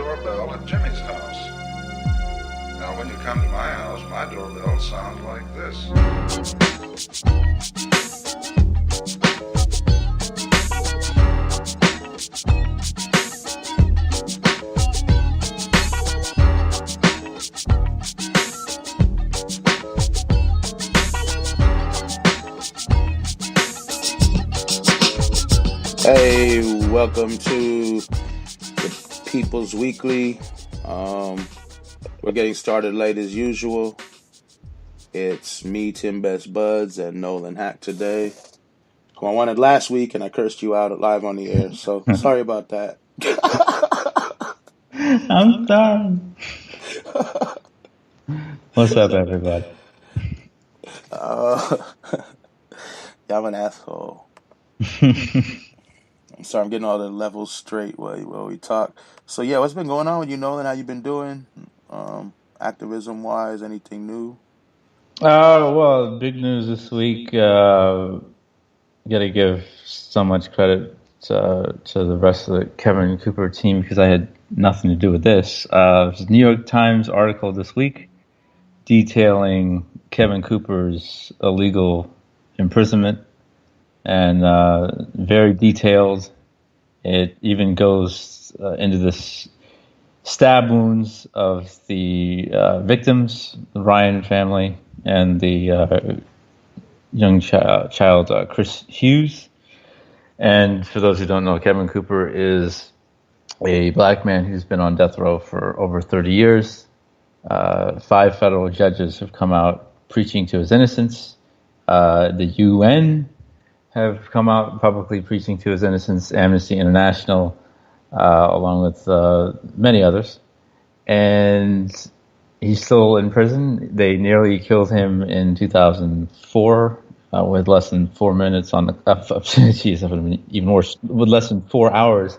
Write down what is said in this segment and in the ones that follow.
doorbell at Jimmy's house. Now, when you come to my house, my doorbell sounds like this. Hey, welcome to the People's Weekly. We're getting started late as usual. It's me, Tim Best Buds, and Nolan Hack today. I won it last week, and I cursed you out live on the air, so sorry about that. I'm sorry. What's up, everybody? I'm an asshole. I'm sorry, I'm getting all the levels straight while we talk. So yeah, what's been going on with you, Nolan? How you been doing? Activism-wise, anything new? Well, big news this week. Got to give so much credit to the rest of the Kevin Cooper team because I had nothing to do with this. There's a New York Times article this week detailing Kevin Cooper's illegal imprisonment. And very detailed. It even goes into the stab wounds of the victims, the Ryan family, and the young child, Chris Hughes. And for those who don't know, Kevin Cooper is a black man who's been on death row for over 30 years. 5 federal judges have come out preaching to his innocence. The UN have come out publicly preaching to his innocence, Amnesty International, along with many others. And he's still in prison. They nearly killed him in 2004 with less than 4 minutes on the even worse, with less than 4 hours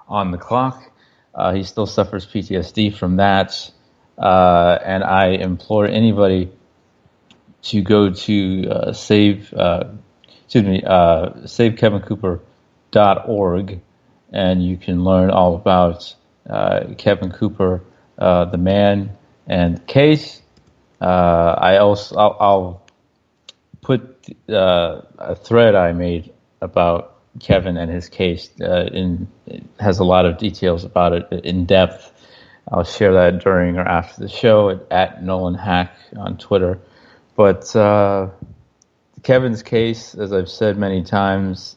on the clock. He still suffers PTSD from that. And I implore anybody to go to SaveKevinCooper.org, and you can learn all about Kevin Cooper, the man and the case. I'll put a thread I made about Kevin and his case. It has a lot of details about it in depth. I'll share that during or after the show at Nolan Hack on Twitter. But Kevin's case, as I've said many times,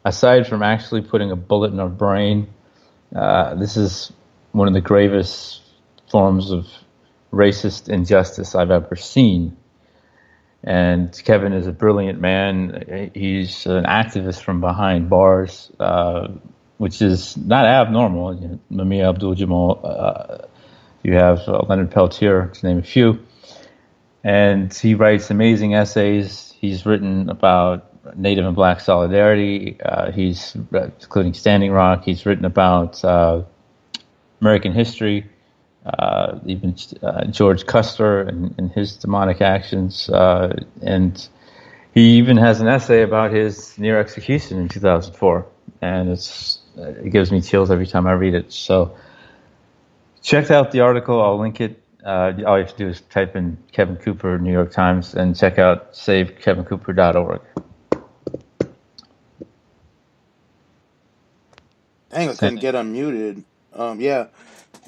aside from actually putting a bullet in our brain, this is one of the gravest forms of racist injustice I've ever seen. And Kevin is a brilliant man. He's an activist from behind bars, which is not abnormal. You know, Mamiya Abdul-Jamal, you have Leonard Peltier, to name a few. And he writes amazing essays. He's written about Native and Black solidarity. He's including Standing Rock. He's written about American history, even George Custer and his demonic actions. And he even has an essay about his near execution in 2004. And it gives me chills every time I read it. So check out the article. I'll link it. All you have to do is type in Kevin Cooper, New York Times, and check out SaveKevinCooper.org. Dang, I couldn't get unmuted. Yeah,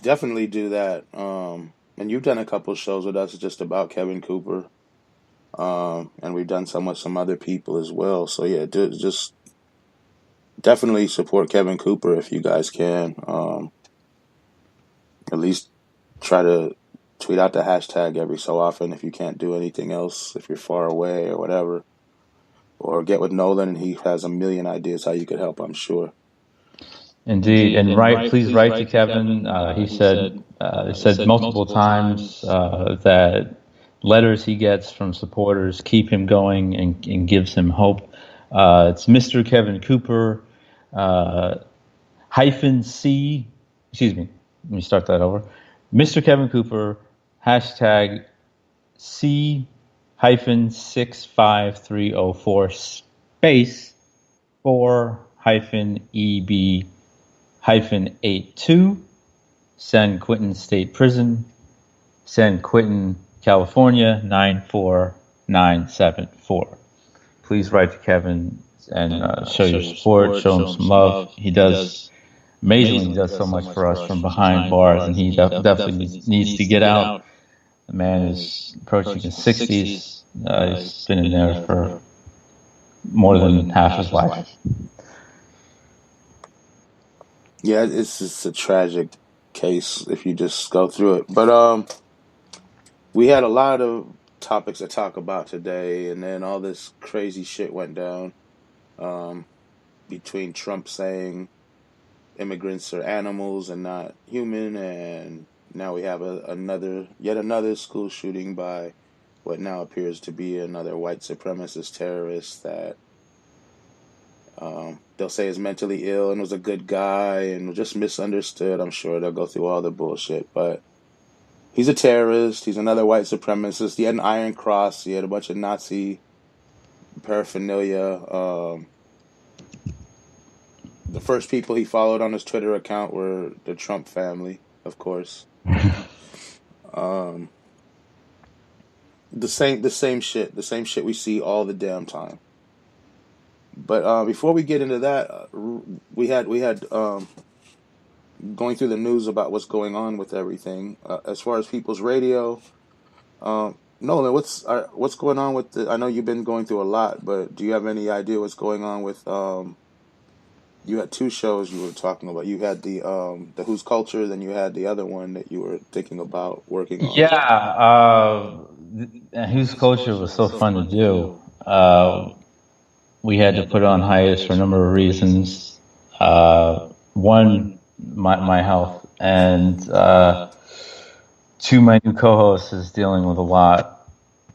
definitely do that. And you've done a couple shows with us just about Kevin Cooper. And we've done some with some other people as well. So yeah, just definitely support Kevin Cooper if you guys can. At least try to tweet out the hashtag every so often if you can't do anything else, if you're far away or whatever. Or get with Nolan, and he has a million ideas how you could help, I'm sure. Indeed, and please write to Kevin. He said multiple times that letters he gets from supporters keep him going and gives him hope. It's Mr. Kevin Cooper -C. Excuse me. Let me start that over. Mr. Kevin Cooper hashtag C-65304 space 4-EB-82 San Quentin State Prison, San Quentin, California, 94974. Please write to Kevin and show your support, show him some love. He does amazingly, he does so much for us from behind bars, and he definitely needs to get out. The man is approaching his 60s. He's been in there for more than half his life. Yeah, it's just a tragic case if you just go through it. But we had a lot of topics to talk about today, and then all this crazy shit went down between Trump saying immigrants are animals and not human, and now we have yet another school shooting by what now appears to be another white supremacist terrorist that they'll say is mentally ill and was a good guy and was just misunderstood. I'm sure they'll go through all the bullshit, but he's a terrorist. He's another white supremacist. He had an Iron Cross. He had a bunch of Nazi paraphernalia. The first people he followed on his Twitter account were the Trump family, of course. The same shit we see all the damn time. But before we get into that, we had going through the news about what's going on with everything. As far as People's Radio, Nolan, what's going on with I know you've been going through a lot, but do you have any idea what's going on with? You had two shows you were talking about. You had the Who's Culture, then you had the other one that you were thinking about working on. Yeah, Who's Culture was so fun to do. We had to put it on hiatus for a number of reasons. One, my health, and two, my new co-host is dealing with a lot,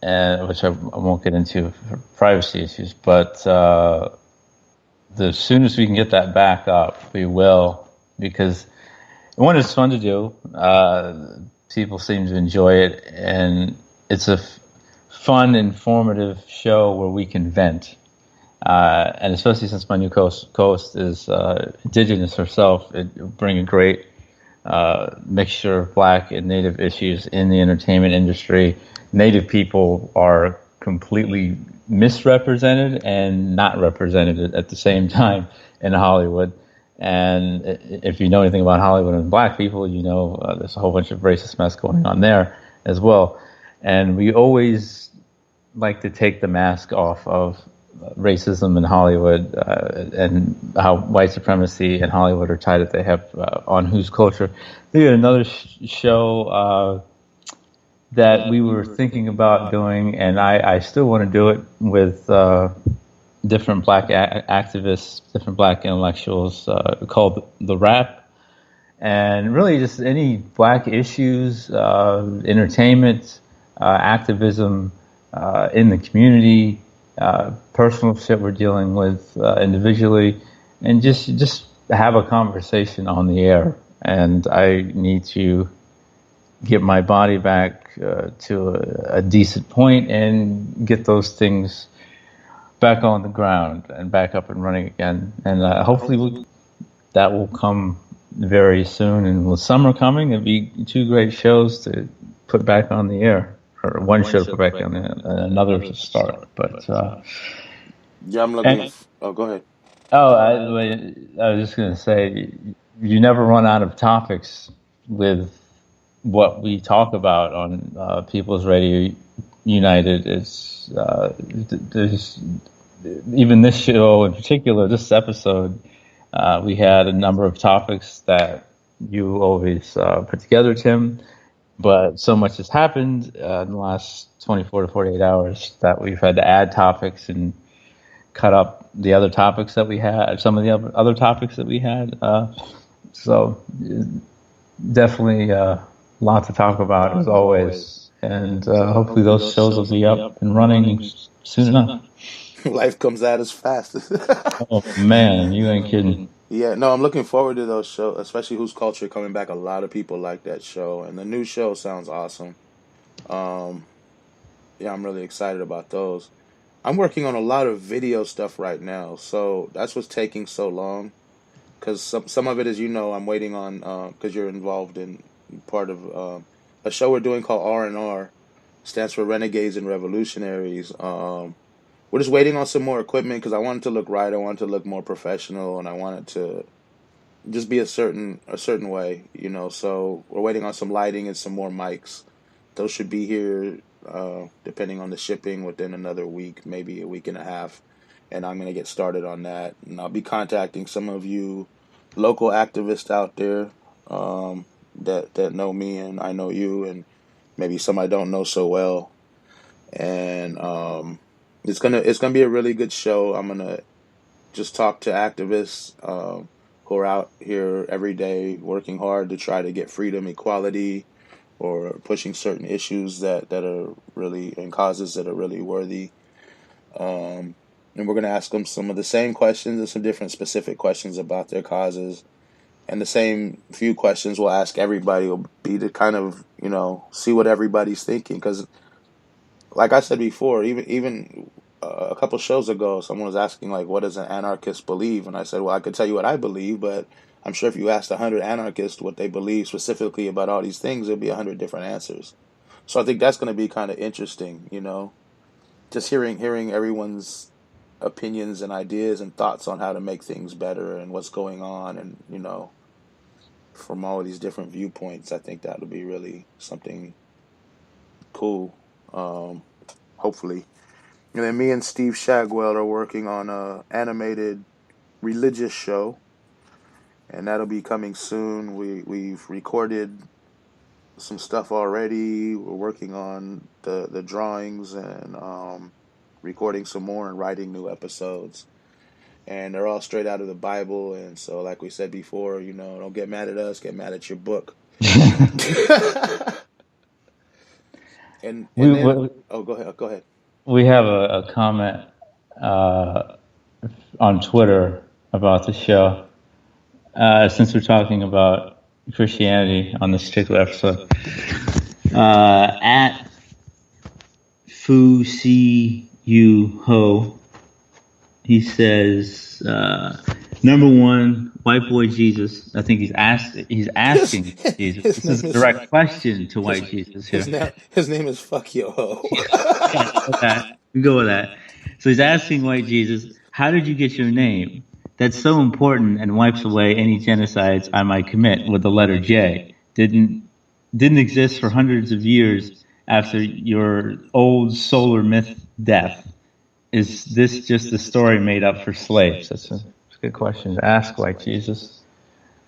which I won't get into for privacy issues. But the soonest we can get that back up, we will, because one, it's fun to do. People seem to enjoy it, and it's a fun, informative show where we can vent. And especially since my new co-host is indigenous herself, it will bring a great mixture of Black and Native issues in the entertainment industry. Native people are completely misrepresented and not represented at the same time in Hollywood. And if you know anything about Hollywood and Black people, you know there's a whole bunch of racist mess going on there as well. And we always like to take the mask off of racism in Hollywood and how white supremacy and Hollywood are tied at the hip on Who's Culture. We had another show that we were thinking about doing, and I still want to do it with different Black activists, different Black intellectuals, called The Rap. And really just any Black issues, entertainment, activism in the community, personal shit we're dealing with individually, and just have a conversation on the air. And I need to get my body back to a decent point and get those things back on the ground and back up and running again. And hopefully that will come very soon. And with summer coming, it'll be two great shows to put back on the air. Or one show to put back on and another to start. But yeah, I'm looking. Go ahead. I was just going to say, you never run out of topics with what we talk about on People's Radio United. It's there's even this show in particular, this episode, we had a number of topics that you always put together, Tim. But so much has happened in the last 24 to 48 hours that we've had to add topics and cut up the other topics that we had, some of the other topics that we had. So definitely a lot to talk about as always. And hopefully those shows will be up and running soon enough. Life comes at us fast. Oh, man, you ain't kidding. Yeah, no, I'm looking forward to those shows, especially Who's Culture coming back. A lot of people like that show, and the new show sounds awesome. Yeah, I'm really excited about those. I'm working on a lot of video stuff right now, so that's what's taking so long. because some of it is, I'm waiting on, because you're involved in part of a show we're doing called R&R, stands for Renegades and Revolutionaries. We're just waiting on some more equipment because I want it to look right. I want it to look more professional, and I want it to just be a certain way, So we're waiting on some lighting and some more mics. Those should be here, depending on the shipping, within another week, maybe a week and a half. And I'm going to get started on that. And I'll be contacting some of you local activists out there that know me and I know you, and maybe some I don't know so well. And it's gonna be a really good show. I'm gonna just talk to activists who are out here every day working hard to try to get freedom, equality, or pushing certain issues that are really, and causes that are really worthy. And we're going to ask them some of the same questions and some different specific questions about their causes. And the same few questions we'll ask everybody will be to kind of, see what everybody's thinking. Because, like I said before, even a couple shows ago, someone was asking, like, what does an anarchist believe? And I said, well, I could tell you what I believe, but I'm sure if you asked 100 anarchists what they believe specifically about all these things, there'll be 100 different answers. So I think that's going to be kind of interesting, just hearing everyone's opinions and ideas and thoughts on how to make things better and what's going on, and from all of these different viewpoints. I think that'll be really something cool, hopefully. And then me and Steve Shagwell are working on a animated religious show, and that'll be coming soon. We've recorded some stuff already. We're working on the drawings and recording some more and writing new episodes. And they're all straight out of the Bible. And so, like we said before, don't get mad at us, get mad at your book. and then, go ahead. We have a comment on Twitter about the show. Since we're talking about Christianity on this particular episode, at Fu Si Yu Ho, he says, number one, white boy Jesus. I think he's asking Jesus. This is a direct question to white Jesus here. His name is Fuck Yo Ho. We go with that. So he's asking white Jesus, how did you get your name? That's so important and wipes away any genocides I might commit with the letter J. Didn't exist for hundreds of years after your old solar myth death. Is this just a story made up for slaves? That's a good question to ask white Jesus.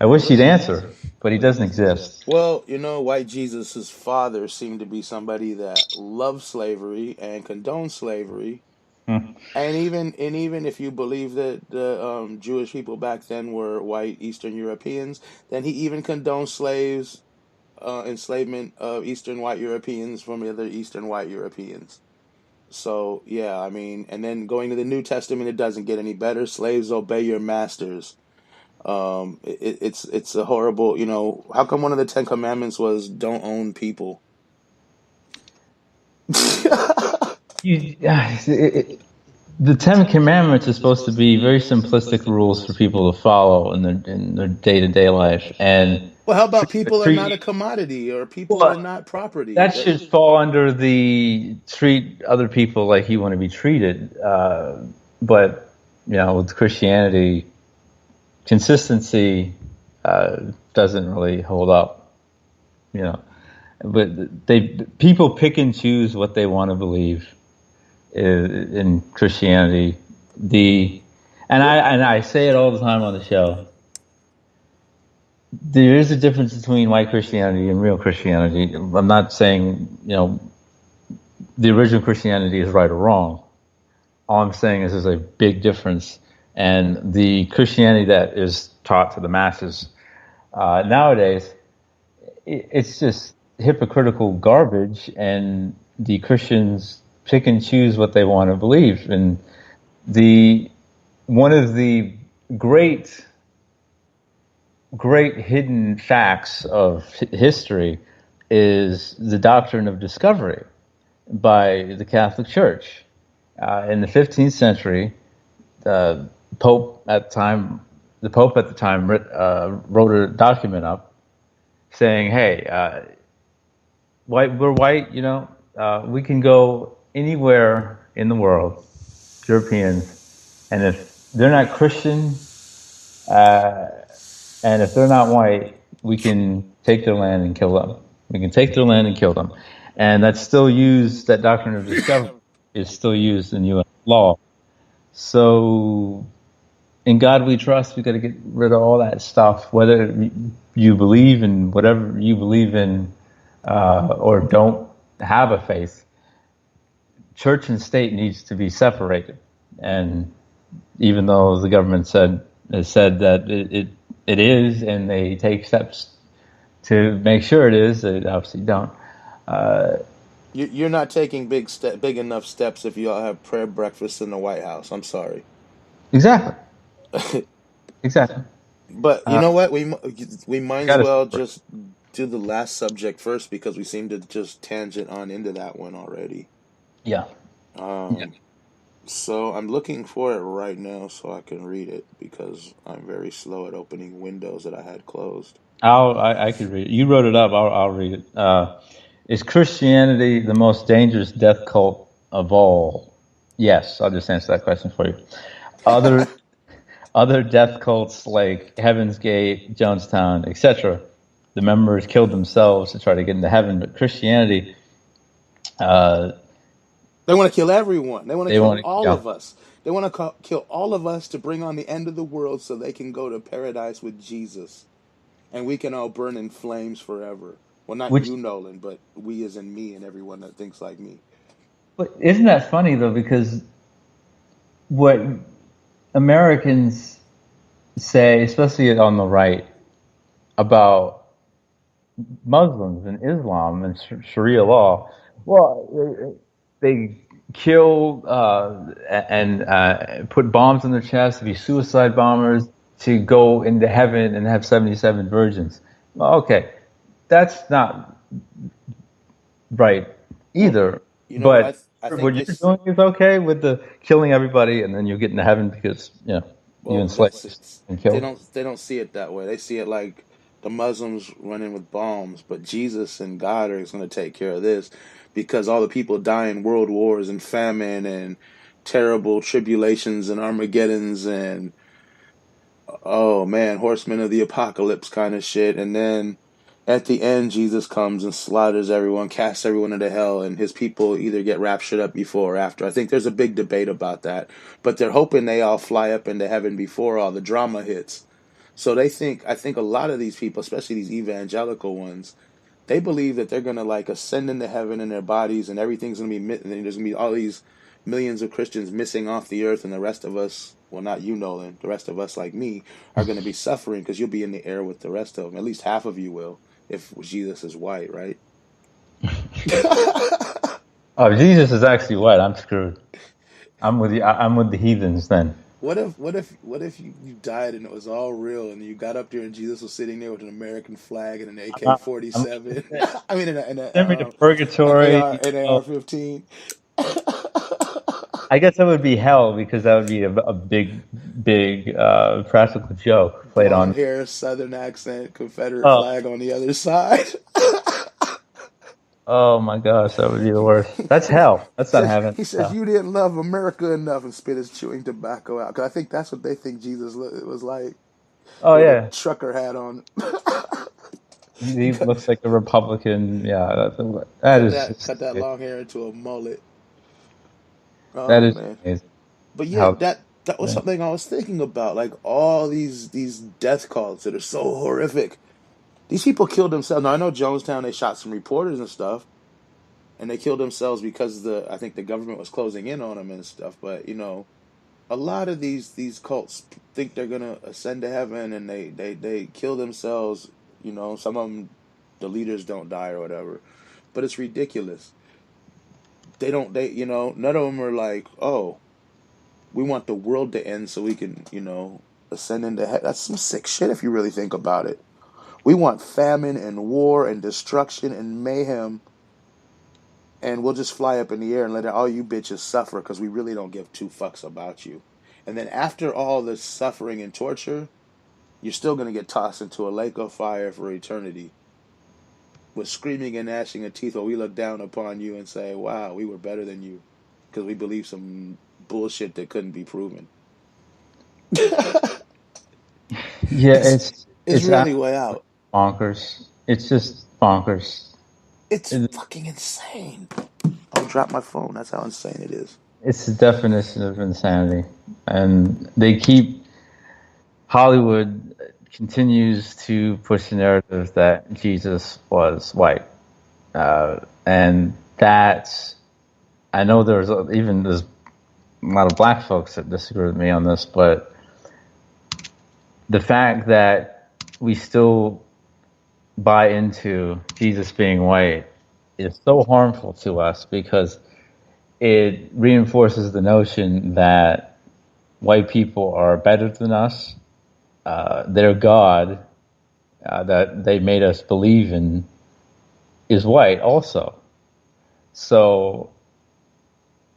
I wish he'd answer, but he doesn't exist. Well, white Jesus' father seemed to be somebody that loved slavery and condoned slavery. And even if you believe that the Jewish people back then were white Eastern Europeans, then he even condoned slaves, enslavement of Eastern white Europeans from other Eastern white Europeans. So, yeah, and then going to the New Testament, it doesn't get any better. Slaves, obey your masters. It's a horrible, how come one of the 10 Commandments was don't own people? The 10 Commandments is supposed to be very simplistic rules for people to follow in their day-to-day life. And well, how about people are not a commodity, or people are not property? That should fall under the treat other people like you want to be treated. But with Christianity, consistency doesn't really hold up. But people pick and choose what they want to believe in Christianity. And I say it all the time on the show. There is a difference between white Christianity and real Christianity. I'm not saying, the original Christianity is right or wrong. All I'm saying is there's a big difference. And the Christianity that is taught to the masses nowadays, it's just hypocritical garbage, and the Christians pick and choose what they want to believe. And one of the great hidden facts of history is the doctrine of discovery by the Catholic Church. In the 15th century, the Pope at the time, the Pope at the time wrote a document up saying, "Hey, we're white, we can go anywhere in the world, Europeans, and if they're not Christian, and if they're not white, we can take their land and kill them. We can take their land and kill them." And that's still used, that doctrine of discovery is still used in U.S. law. So in God we trust, we got to get rid of all that stuff, whether you believe in whatever you believe in or don't have a faith. Church and state needs to be separated. And even though the government has said that it is, and they take steps to make sure it is, they obviously don't. You're not taking big enough steps if you all have prayer breakfast in the White House. I'm sorry. Exactly. Exactly. But you know what? We might as Gotta well separate. just do the last subject first because we seem to just tangent on into that one already. Yeah. Yeah. So I'm looking for it right now so I can read it because I'm very slow at opening windows that I had closed. I could read it. You wrote it up. I'll read it. Is Christianity the most dangerous death cult of all? Yes, I'll just answer that question for you. Other death cults like Heaven's Gate, Jonestown, etc. The members killed themselves to try to get into heaven, but Christianity, uh, They want to kill everyone. They want to they kill want to. all Yeah. of us. They want to kill all of us to bring on the end of the world so they can go to paradise with Jesus. And we can all burn in flames forever. Well, not Which, you, Nolan, but we as in me and everyone that thinks like me. but isn't that funny though? Because what Americans say, especially on the right, about Muslims and Islam and Sharia law, well, they kill and put bombs in their chests to be suicide bombers to go into heaven and have 77 virgins. Well, okay, that's not right Well, either. you know, But I think what you're doing is okay with the killing everybody, and then you'll get into heaven because you well, enslaved and killed. they don't see it that way. They see it like the Muslims running with bombs, but Jesus and God are going to take care of this because all the people die in world wars and famine and terrible tribulations and Armageddons and oh man, horsemen of the apocalypse kind of shit. And then at the end, Jesus comes and slaughters everyone, casts everyone into hell, and his people either get raptured up before or after. I think there's a big debate about that, but they're hoping they all fly up into heaven before all the drama hits. So I think a lot of these people, especially these evangelical ones, they believe that they're gonna like ascend into heaven in their bodies, and everything's gonna be and there's gonna be all these millions of Christians missing off the earth, and the rest of us, well, not you, Nolan, the rest of us like me, are gonna be suffering because you'll be in the air with the rest of them. At least half of you will, if Jesus is white, right? Oh, Jesus is actually white. I'm screwed. I'm with you. I'm with the heathens then. What if you died and it was all real and you got up there and Jesus was sitting there with an American flag and an I'm, I'm AK-47? I mean, send me to an purgatory. an AR-15. I guess that would be hell because that would be a big practical joke played Blonde on. hair, Southern accent, Confederate Oh, flag on the other side. oh my gosh, that would be the worst. That's hell. That's not heaven. He says, Hell. you didn't love America enough and spit his chewing tobacco out. Because I think that's what they think Jesus was like Oh with a yeah, trucker hat on. He he looks like a Republican. Yeah, that is just cut that long hair into a mullet. that Oh is man. amazing. But yeah, How that was something I was thinking about. Like all these death cults that are so horrific. These people killed themselves. Now I know Jonestown, they shot some reporters and stuff, and they killed themselves because I think the government was closing in on them and stuff. But a lot of these cults think they're gonna ascend to heaven, and they kill themselves. Some of them, the leaders don't die or whatever, but it's ridiculous. They don't. None of them are like, oh, we want the world to end so we can, ascend into heaven. That's some sick shit if you really think about it. We want famine and war and destruction and mayhem, and we'll just fly up in the air and let all you bitches suffer because we really don't give two fucks about you. And then after all this suffering and torture, you're still going to get tossed into a lake of fire for eternity with screaming and gnashing of teeth while we look down upon you and say, wow, we were better than you because we believe some bullshit that couldn't be proven. Yeah, It's it's really absolutely way out. bonkers. It's just bonkers. It's It- fucking insane. I'll drop my phone. That's how insane it is. It's the definition of insanity, and they keep Hollywood continues to push the narrative that Jesus was white, and that's I know there's a lot of black folks that disagree with me on this, but the fact that we still buy into Jesus being white is so harmful to us because it reinforces the notion that white people are better than us. Their God that they made us believe in is white also. So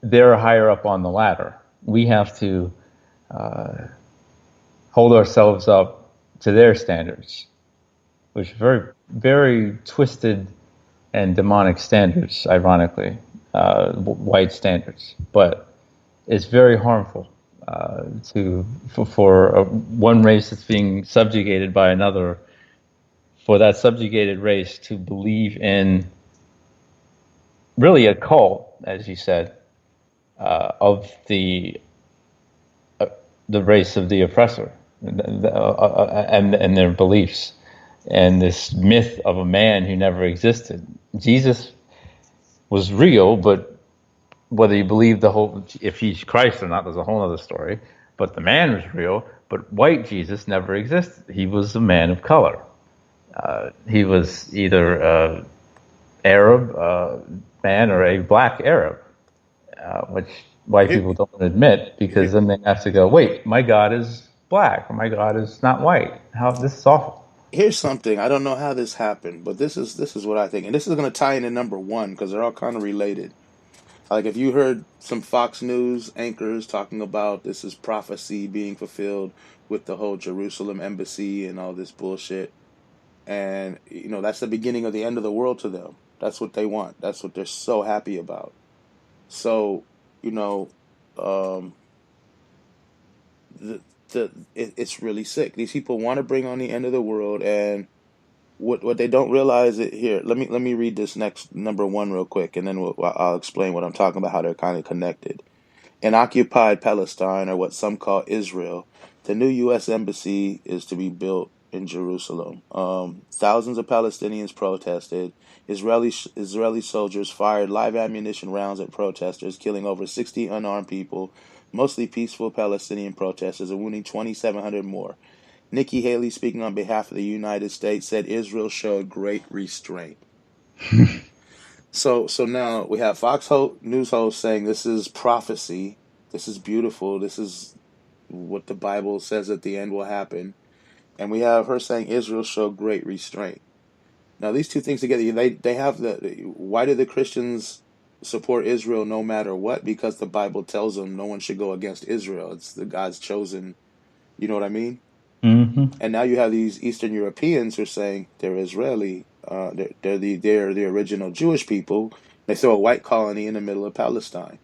they're higher up on the ladder. We have to hold ourselves up to their standards, which are very, very twisted and demonic standards, ironically, white standards. But it's very harmful for one race that's being subjugated by another, for that subjugated race to believe in really a cult, as you said, of the race of the oppressor and their beliefs, and this myth of a man who never existed. Jesus was real, but whether you believe if he's Christ or not, there's a whole other story. But the man was real, but white Jesus never existed. He was a man of color. He was either Arab man or a black Arab, which white people don't admit, because then they have to go, wait, my God is black, or my God is not white. How this is awful. Here's something. I don't know how this happened, but this is what I think, and this is going to tie into number one because they're all kind of related. Like if you heard some Fox News anchors talking about this is prophecy being fulfilled with the whole Jerusalem embassy and all this bullshit, and that's the beginning of the end of the world to them. That's what they want. That's what they're so happy about. So, you know, um, it's really sick. These people want to bring on the end of the world, and what they don't realize it here. Let me read this next number one real quick, and then I'll explain what I'm talking about. How they're kind of connected. In occupied Palestine, or what some call Israel, the new U.S. embassy is to be built in Jerusalem. Thousands of Palestinians protested. Israeli soldiers fired live ammunition rounds at protesters, killing over 60 unarmed people, mostly peaceful Palestinian protesters, and wounding 2,700 more. Nikki Haley, speaking on behalf of the United States, said Israel showed great restraint. So now we have News host saying this is prophecy, this is beautiful, this is what the Bible says at the end will happen, and we have her saying Israel showed great restraint. Now these two things together, they have why do the Christians support Israel no matter what? Because the Bible tells them no one should go against Israel. It's the God's chosen. You know what I mean? Mm-hmm. And now you have these Eastern Europeans who are saying they're Israeli. They're the original Jewish people. They throw a white colony in the middle of Palestine.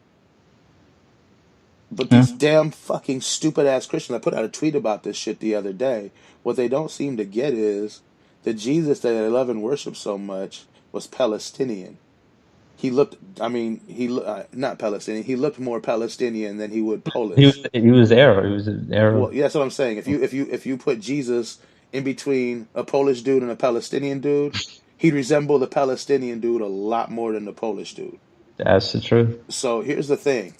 But Yeah. these damn fucking stupid ass Christians, I put out a tweet about this shit the other day. What they don't seem to get is the Jesus that they love and worship so much was Palestinian. He looked, I mean, not Palestinian. He looked more Palestinian than he would Polish. He was Arab. He was an Well, Arab. yeah, that's what I'm saying. If you put Jesus in between a Polish dude and a Palestinian dude, he'd resemble the Palestinian dude a lot more than the Polish dude. That's the truth. So here's the thing: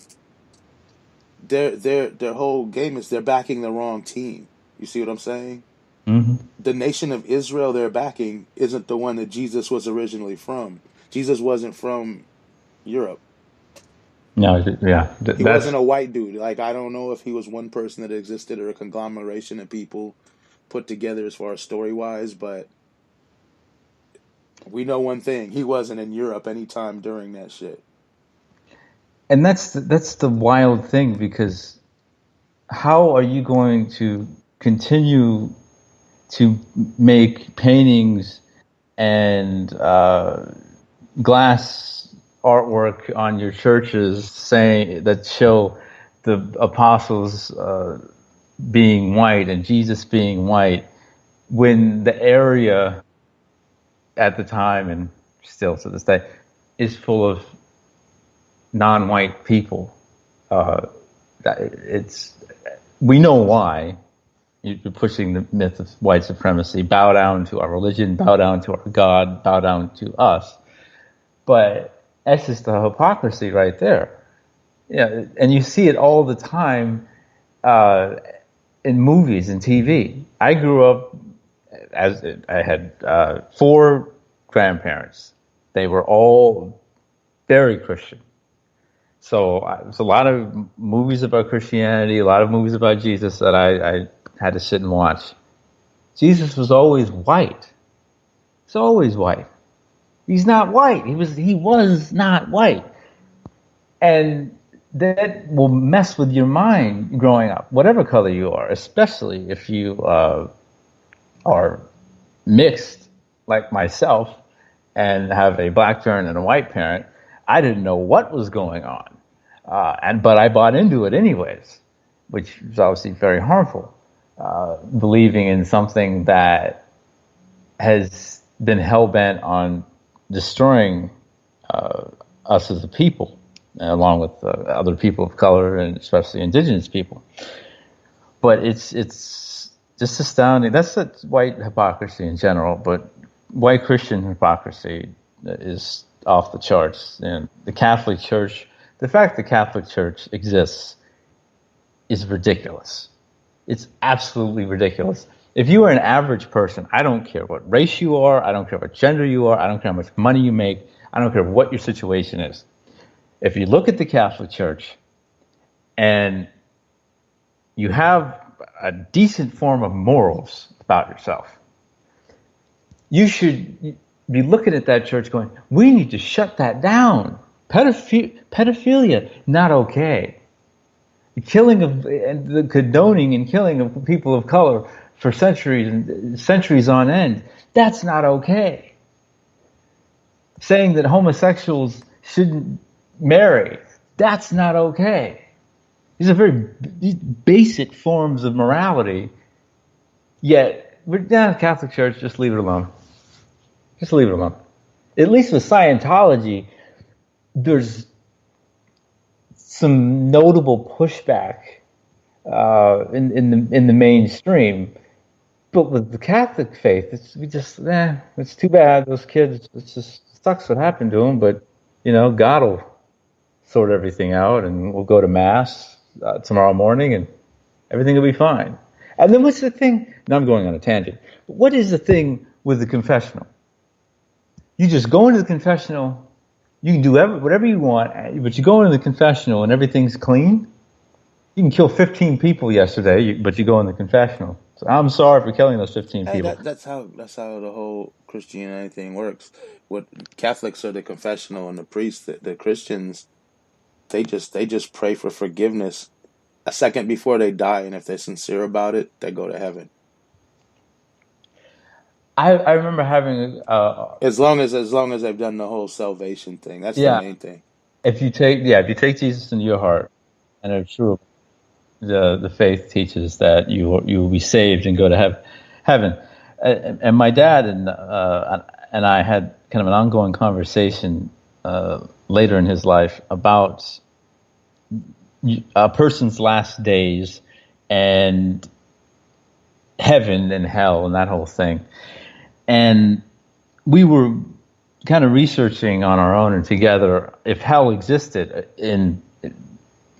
their whole game is they're backing the wrong team. You see what I'm saying? Mm-hmm. The nation of Israel they're backing isn't the one that Jesus was originally from. Jesus wasn't from Europe. No, yeah, He that's wasn't a white dude. Like I don't know if he was one person that existed or a conglomeration of people put together as far as story wise, but we know one thing: he wasn't in Europe anytime during that shit. and that's the wild thing, because how are you going to continue to make paintings and glass artwork on your churches saying that show the apostles being white and Jesus being white, when the area at the time, and still to this day, is full of non-white people. We know why. You're pushing the myth of white supremacy. Bow down to our religion, bow down to our God, bow down to us. But that's just the hypocrisy right there. Yeah, and you see it all the time in movies and TV. I grew up as I had 4 grandparents. They were all very Christian. So it's a lot of movies about Christianity, a lot of movies about Jesus that I had to sit and watch. Jesus was always white. He's always white. He's not white. He was not white. And that will mess with your mind growing up, whatever color you are, especially if you are mixed like myself and have a black parent and a white parent. I didn't know what was going on, but I bought into it anyways, which was obviously very harmful. Believing in something that has been hell-bent on destroying us as a people, along with other people of color and especially indigenous people. But it's just astounding. That's white hypocrisy in general, but white Christian hypocrisy is off the charts. And the Catholic Church, the fact the Catholic Church exists is ridiculous. It's absolutely ridiculous. If you are an average person, I don't care what race you are, I don't care what gender you are, I don't care how much money you make, I don't care what your situation is. If you look at the Catholic Church and you have a decent form of morals about yourself, you should be looking at that church going, we need to shut that down. Pedophilia, not okay. The killing of, and the condoning and killing of people of color for centuries on end, that's not okay. Saying that homosexuals shouldn't marry, that's not okay. These are these basic forms of morality, yet we're down at the Catholic Church, just leave it alone. Just leave it alone. At least with Scientology, there's some notable pushback in the mainstream, but with the Catholic faith, it's too bad. Those kids, it just sucks what happened to them. But God will sort everything out, and we'll go to mass tomorrow morning, and everything will be fine. And then what's the thing? Now I'm going on a tangent. What is the thing with the confessional? You just go into the confessional. You can do whatever you want, but you go into the confessional and everything's clean. You can kill 15 people yesterday, but you go in the confessional. So I'm sorry for killing those 15 people. That's how the whole Christianity thing works. What Catholics are the confessional, and the priests, the Christians, they just pray for forgiveness a second before they die, and if they're sincere about it, they go to heaven. I remember having as long as they've done the whole salvation thing. That's the main thing. If you take Jesus into your heart and are true, the faith teaches that you will be saved and go to heaven. And my dad and I had kind of an ongoing conversation later in his life about a person's last days and heaven and hell and that whole thing. And we were kind of researching on our own and together if hell existed in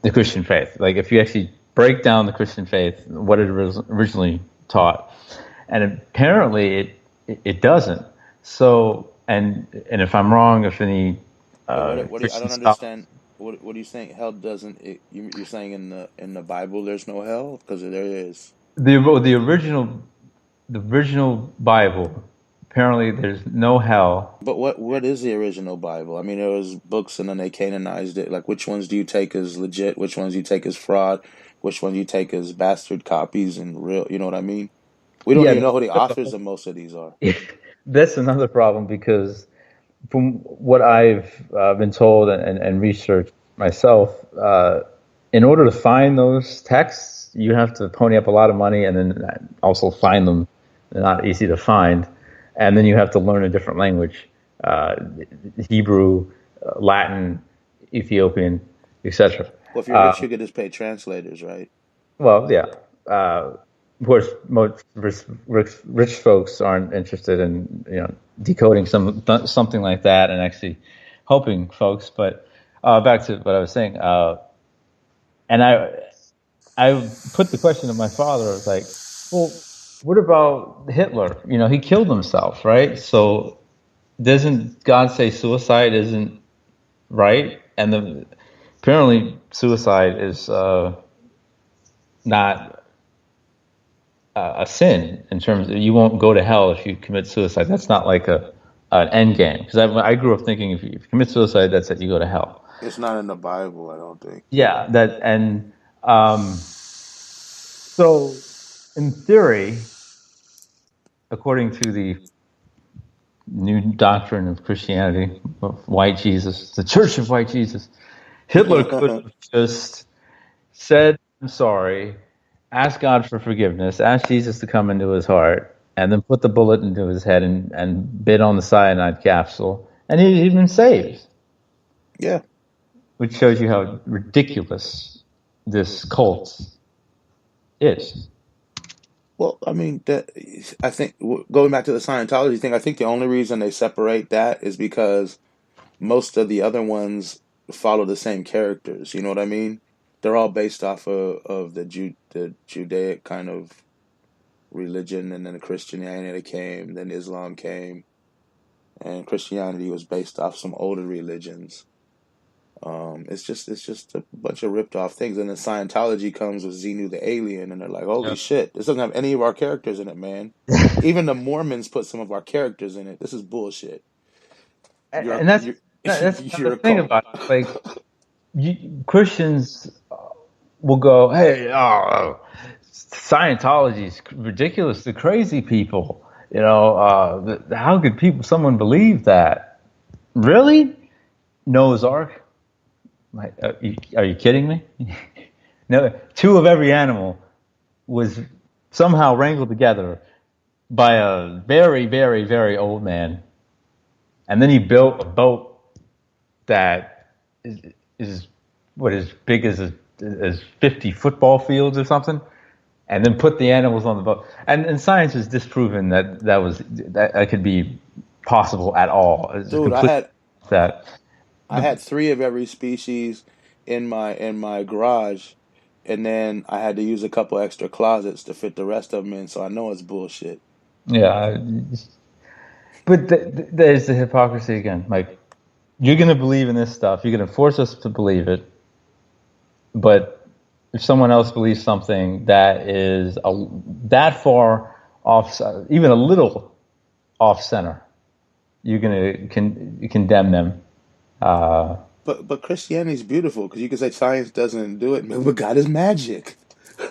the Christian faith. Like if you actually break down the Christian faith, what it was originally taught. And apparently it doesn't. So, and if I'm wrong, if any... I don't understand. What are you saying? Hell doesn't... You're saying in the Bible there's no hell? Because there is. The original Bible... Apparently, there's no hell. But what is the original Bible? I mean, there was books, and then they canonized it. Like, which ones do you take as legit? Which ones do you take as fraud? Which ones do you take as bastard copies and real? You know what I mean? We don't Yeah, even know who the authors of most of these are. that's another problem because from what I've been told and researched myself, in order to find those texts, you have to pony up a lot of money and then also find them. They're not easy to find. And then you have to learn a different language, Hebrew, Latin, Ethiopian, etc. Well, if you're rich, you could just pay translators, right? Well, yeah. Of course, most rich folks aren't interested in decoding something like that and actually helping folks. But back to what I was saying, and I put the question to my father. I was like, "Well, what about Hitler? He killed himself, right? So doesn't God say suicide isn't right? And apparently suicide is not a sin in terms of you won't go to hell if you commit suicide. That's not like an end game. Because I grew up thinking if you commit suicide, that's it, you go to hell. It's not in the Bible, I don't think. Yeah, so in theory, according to the new doctrine of Christianity, of white Jesus, the Church of White Jesus, Hitler could have just said, "I'm sorry," asked God for forgiveness, asked Jesus to come into his heart, and then put the bullet into his head and bit on the cyanide capsule, and he'd been saved. Yeah. Which shows you how ridiculous this cult is. Well, I mean, I think going back to the Scientology thing, I think the only reason they separate that is because most of the other ones follow the same characters. You know what I mean? They're all based off of the Judaic kind of religion, and then the Christianity came, then Islam came, and Christianity was based off some older religions. It's just a bunch of ripped off things, and then Scientology comes with Xenu the alien, and they're like, "Holy shit, this doesn't have any of our characters in it, man." Even the Mormons put some of our characters in it. This is bullshit. And that's the thing about it. Like, Christians will go, "Hey, Scientology is ridiculous. The crazy people. How could someone believe that? Really? Noah's Ark? Are you kidding me? No, two of every animal was somehow wrangled together by a very, very, very old man, and then he built a boat that is what as big as 50 football fields or something, and then put the animals on the boat. And science has disproven that could be possible at all. Dude, I had 3 of every species in my garage, and then I had to use a couple extra closets to fit the rest of them in. So I know it's bullshit. Yeah, but there's the hypocrisy again. Like, you're going to believe in this stuff. You're going to force us to believe it. But if someone else believes something that is that far off, even a little off center, you're going to condemn them. But Christianity is beautiful because you can say science doesn't do it, but God is magic.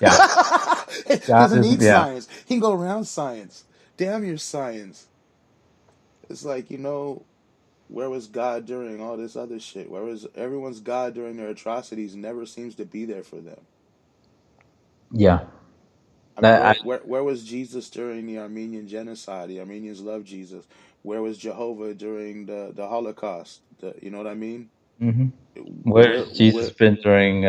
Yeah. It doesn't need science. He can go around science. Damn your science. It's like, where was God during all this other shit? Where was everyone's God during their atrocities? Never seems to be there for them. Yeah. I mean, where was Jesus during the Armenian genocide? The Armenians loved Jesus. Where was Jehovah during the Holocaust? You know what I mean? Mm-hmm. Where's Jesus been during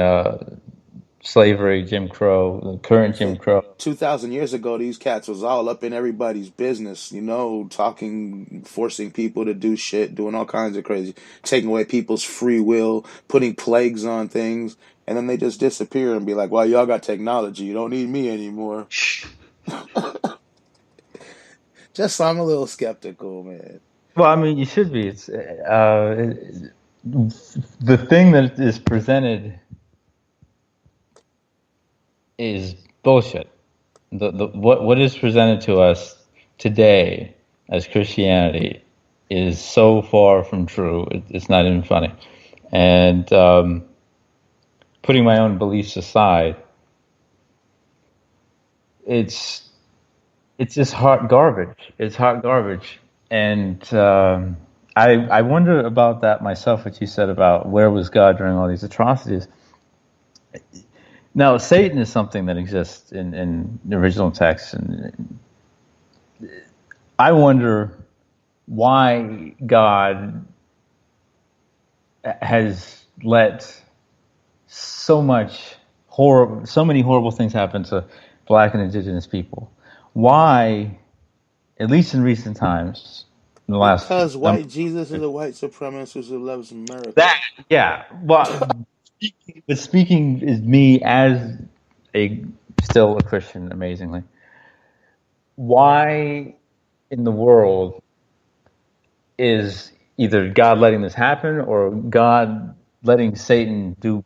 slavery, Jim Crow, the current Jim Crow? 2,000 years ago, these cats was all up in everybody's business, talking, forcing people to do shit, doing all kinds of crazy, taking away people's free will, putting plagues on things, and then they just disappear and be like, "Well, y'all got technology, you don't need me anymore." Just I'm a little skeptical, man. Well, I mean, you should be. It's the thing that is presented is bullshit. What is presented to us today as Christianity is so far from true. It's not even funny. And putting my own beliefs aside, it's it's just hot garbage. It's hot garbage, and I wonder about that myself. What you said about where was God during all these atrocities? Now, Satan is something that exists in the original text, and I wonder why God has let so many horrible things happen to Black and Indigenous people. Why, at least in recent times, in the last Because number white Jesus is a white supremacist who loves America. that yeah, well, but speaking is me as a still a Christian, amazingly. Why in the world is either God letting this happen or God letting Satan do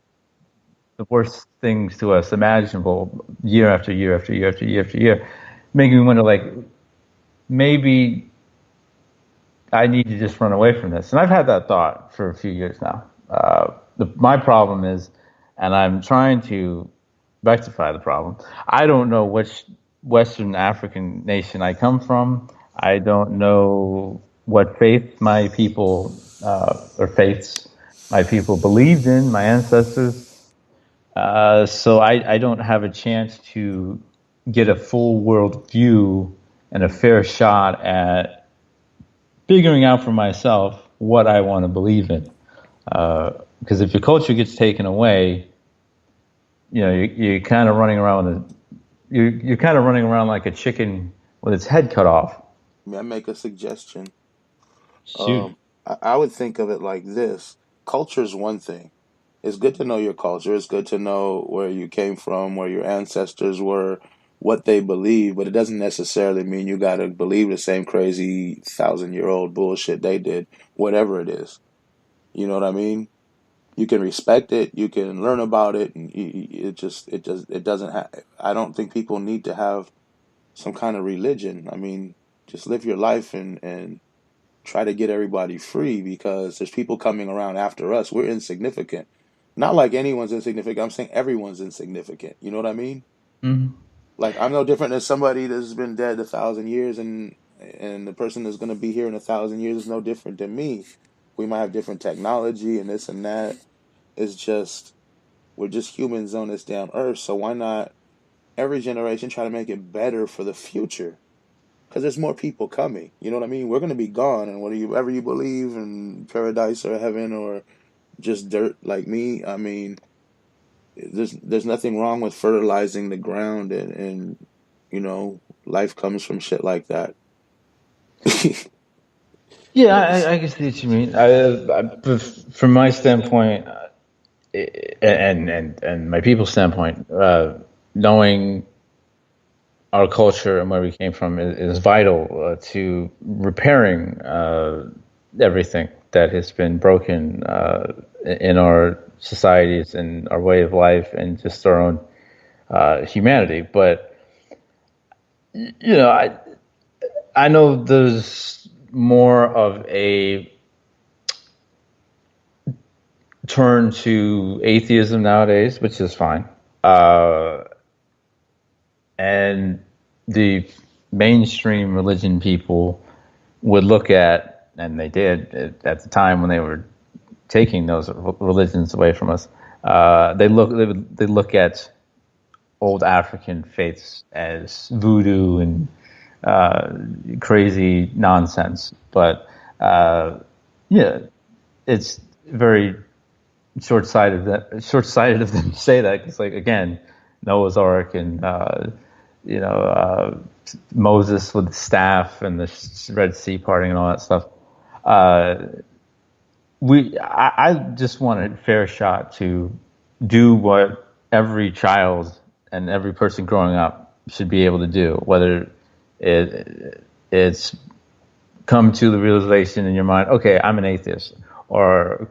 the worst things to us imaginable year after year after year after year after year, making me wonder, like, maybe I need to just run away from this. And I've had that thought for a few years now. My problem is, and I'm trying to rectify the problem, I don't know which Western African nation I come from. I don't know what faith my people, or faiths my people believed in, my ancestors. So I don't have a chance to get a full world view and a fair shot at figuring out for myself what I want to believe in. Because if your culture gets taken away, you're kind of running around you're kind of running around like a chicken with its head cut off. May I make a suggestion? Shoot. I would think of it like this: culture is one thing. It's good to know your culture. It's good to know where you came from, where your ancestors were, what they believe, but it doesn't necessarily mean you got to believe the same crazy 1,000-year-old bullshit they did, whatever it is. You know what I mean? You can respect it, you can learn about it, and it doesn't have. I don't think people need to have some kind of religion. I mean, just live your life and try to get everybody free because there's people coming around after us. We're insignificant. Not like anyone's insignificant. I'm saying everyone's insignificant. You know what I mean? Mm-hmm. Like I'm no different than somebody that's been dead 1,000 years, and the person that's going to be here in 1,000 years is no different than me. We might have different technology and this and that. It's just we're just humans on this damn earth. So why not every generation try to make it better for the future? Because there's more people coming. You know what I mean? We're going to be gone, and whatever you believe in paradise or heaven or just dirt like me, I mean, there's nothing wrong with fertilizing the ground, and life comes from shit like that. Yeah, I can see what you mean. From my standpoint, and my people's standpoint, knowing our culture and where we came from is vital to repairing everything that has been broken in our societies and our way of life and just our own humanity. But I know there's more of a turn to atheism nowadays, which is fine. And the mainstream religion people would look at, and they did at the time when they were taking those religions away from us. They look at old African faiths as voodoo and crazy nonsense. But yeah, it's very short-sighted of them to say that, because, like, again, Noah's Ark and Moses with the staff and the Red Sea parting and all that stuff. I just want a fair shot to do what every child and every person growing up should be able to do, whether it's come to the realization in your mind, okay, I'm an atheist, or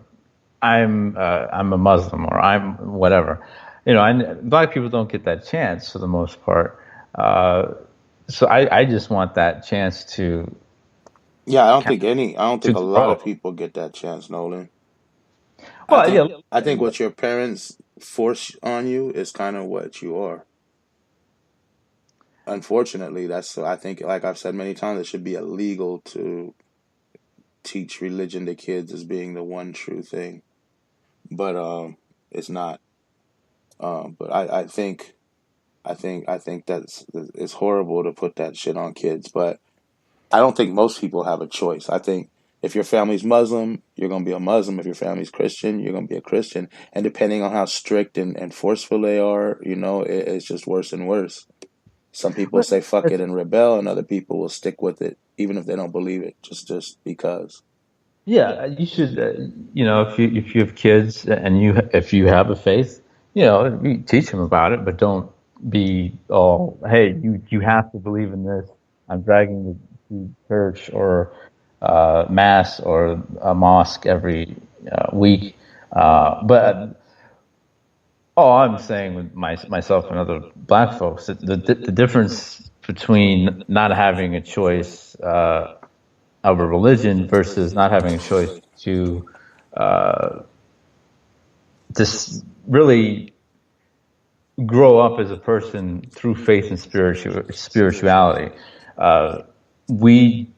I'm a Muslim, or I'm whatever. And Black people don't get that chance for the most part. So I just want that chance to Yeah, I don't to think a lot of grow. people get that chance, Nolan. I Well, think, yeah, I think what your parents force on you is kind of what you are. unfortunately, that's, I think, like I've said many times, it should be illegal to teach religion to kids as being the one true thing. But it's not. But I think that's it's horrible to put that shit on kids. But I don't think most people have a choice. I think if your family's Muslim, you're gonna be a Muslim. If your family's Christian, you're gonna be a Christian. And depending on how strict and forceful they are, it's just worse and worse. Some people But say fuck it and rebel, and other people will stick with it even if they don't believe it, just because. yeah, you should. If you have kids and if you have a faith, you teach them about it, but don't be all, hey, you have to believe in this. I'm dragging you to church or mass or a mosque every week. But all I'm saying with myself and other black folks, the difference between not having a choice of a religion versus not having a choice to just really grow up as a person through faith and spirituality. We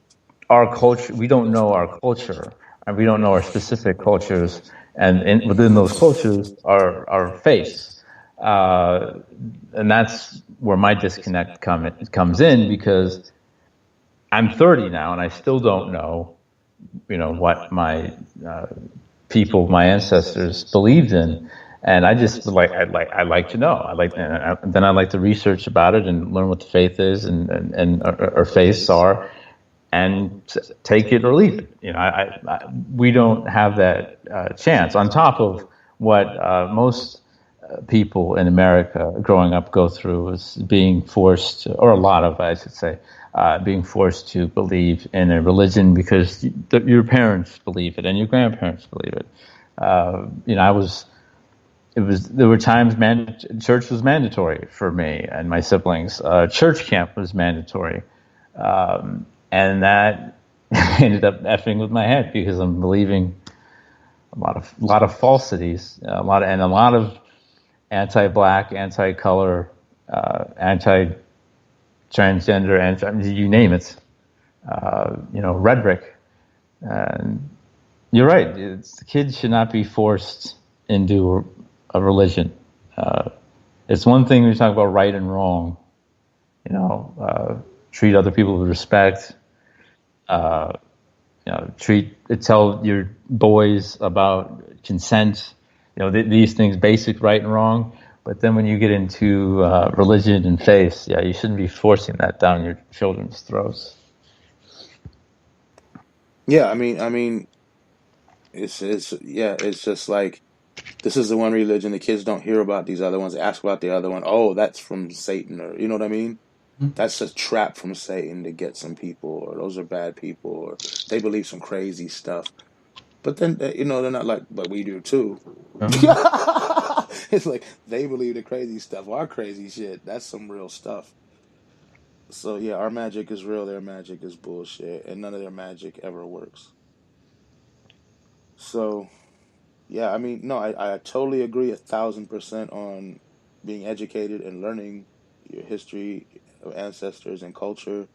our culture, we don't know our culture, and we don't know our specific cultures, and within those cultures are faiths, and that's where my disconnect comes in, because I'm 30 now and I still don't know, what my my ancestors believed in, and I just I'd like to know. Then I like to research about it and learn what the faith is and our faiths are, and take it or leave it. We don't have that chance. On top of what most people in America growing up go through, is being forced, or a lot of, I should say, being forced to believe in a religion because your parents believe it and your grandparents believe it. There were times church was mandatory for me and my siblings. Church camp was mandatory. And that ended up effing with my head because I'm believing a lot of falsities, a lot of anti-black, anti-color, anti-transgender, you name it, rhetoric. And you're right. The kids should not be forced into a religion. It's one thing when you talk about right and wrong. Treat other people with respect. Tell your boys about consent. These things, basic right and wrong. But then when you get into religion and faith, you shouldn't be forcing that down your children's throats. Yeah, I mean, it's just like, this is the one religion the kids don't hear about these other ones. They ask about the other one. Oh, that's from Satan, or you know what I mean? That's a trap from Satan to get some people, or those are bad people, or they believe some crazy stuff. But then, they're not like, but we do too. It's like, they believe the crazy stuff. Our crazy shit, that's some real stuff. So yeah, our magic is real, their magic is bullshit, and none of their magic ever works. So yeah, I mean, no, I totally agree 1,000% on being educated and learning your history of ancestors and culture,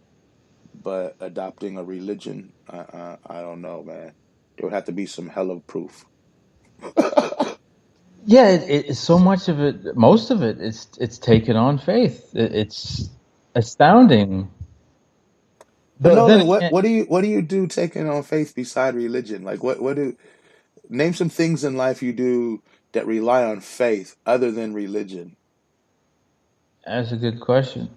but adopting a religion, I don't know, man. There would have to be some hell of proof. Yeah, so much of it, most of it, it's taken on faith. It's astounding. But But no, then like, again, what do you do taking on faith beside religion? Like, what do name some things in life you do that rely on faith other than religion? that's a good question.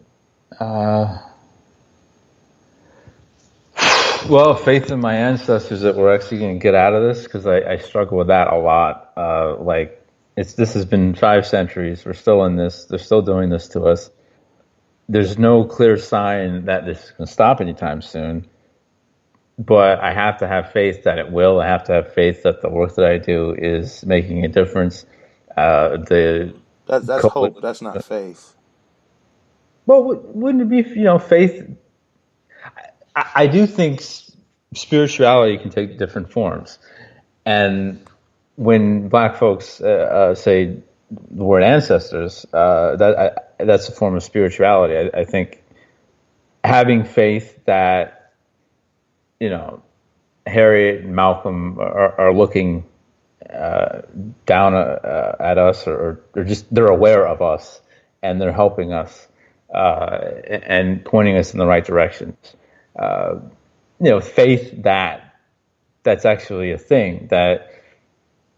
Well, faith in my ancestors that we're actually going to get out of this, because I struggle with that a lot. This has been 5 centuries. We're still in this. They're still doing this to us. There's no clear sign that this is going to stop anytime soon. But I have to have faith that it will. I have to have faith that the work that I do is making a difference. That's hope. That's not faith. Well, wouldn't it be, faith? I do think spirituality can take different forms. And when black folks say the word ancestors, that's a form of spirituality. I think having faith that, Harriet and Malcolm are looking down at us, or just they're aware of us, and they're helping us and pointing us in the right directions. Faith that's actually a thing, that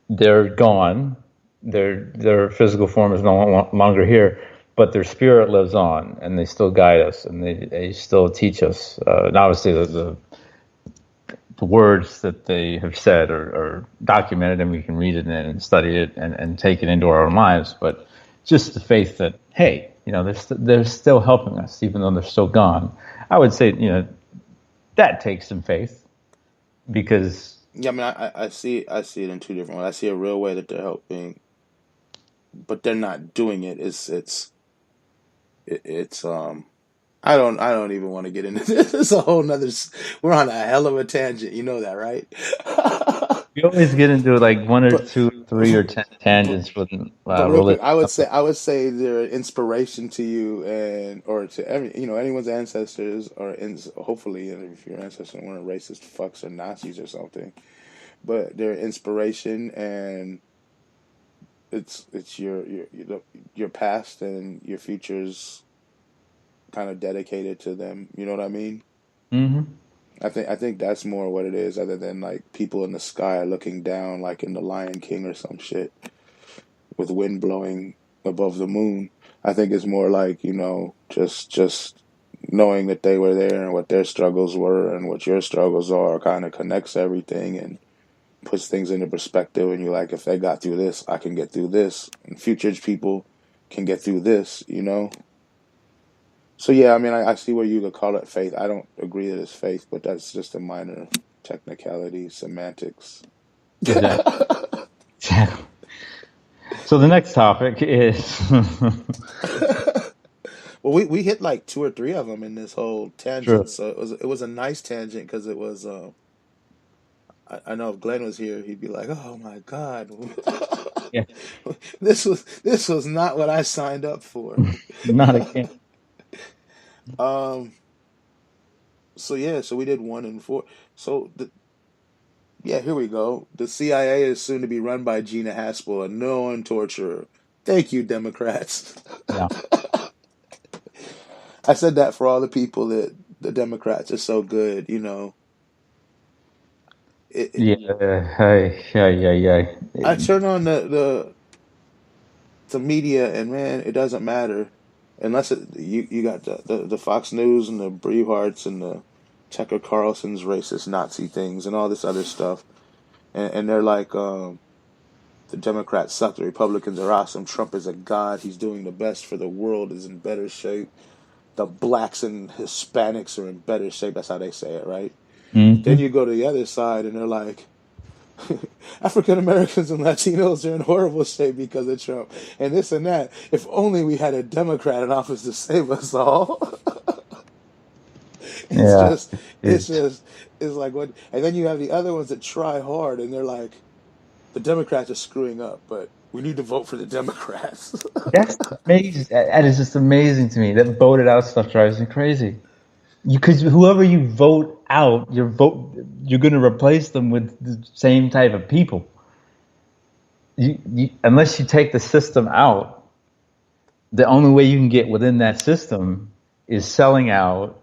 they're gone, their physical form is no longer here, but their spirit lives on, and they still guide us, and they still teach us. And obviously, the words that they have said are documented, and we can read it and study it and take it into our own lives. But just the faith that, hey, they're still helping us, even though they're still gone. I would say, that takes some faith, because Yeah, I mean, I see it in two different ways. I see a real way that they're helping, but they're not doing it. It's I don't even want to get into this. It's a whole nother. We're on a hell of a tangent. You know that, right? you always get into like one or but two, 3 or 10 tangents with but real quick, religion. I would say they're an inspiration to you, and or to anyone's ancestors, hopefully, if your ancestors weren't racist fucks or Nazis or something. But they're inspiration, and it's your past and your future's kind of dedicated to them. You know what I mean? Mm-hmm. I think that's more what it is, other than like people in the sky looking down, like in The Lion King or some shit, with wind blowing above the moon. I think it's more like, just knowing that they were there and what their struggles were and what your struggles are kind of connects everything and puts things into perspective. And you're like, if they got through this, I can get through this, and future people can get through this. So yeah, I mean, I see where you could call it faith. I don't agree that it's faith, but that's just a minor technicality, semantics. Exactly. So the next topic is Well, we hit like two or three of them in this whole tangent, true. so it was a nice tangent, because it was. I know if Glenn was here, he'd be like, "Oh my God, Yeah, this was not what I signed up for." not again. Um. So yeah, so we did 1 and 4. So yeah, here we go. The CIA is soon to be run by Gina Haspel, a known torturer. Thank you, Democrats. Yeah. I said that for all the people that the Democrats are so good. It, Yeah. I turn on the media, and man, it doesn't matter unless you got the Fox News and the Breitbarts and the Tucker Carlson's racist Nazi things and all this other stuff, and they're like, the Democrats suck, the Republicans are awesome, Trump is a god, he's doing the best for the world, is in better shape, the blacks and Hispanics are in better shape. That's how they say it, right? Then Mm-hmm. you go to the other side, and they're like, African Americans and Latinos are in horrible shape because of Trump, and this and that. If only we had a Democrat in office to save us all. it's Yeah. just, it's It's just, it's like what. And then you have the other ones that try hard, and they're like, the Democrats are screwing up, but we need to vote for the Democrats. That's amazing. That is just amazing to me. That voted out stuff drives me crazy. Because whoever you vote out, you're going to replace them with the same type of people. Unless you take the system out, the only way you can get within that system is selling out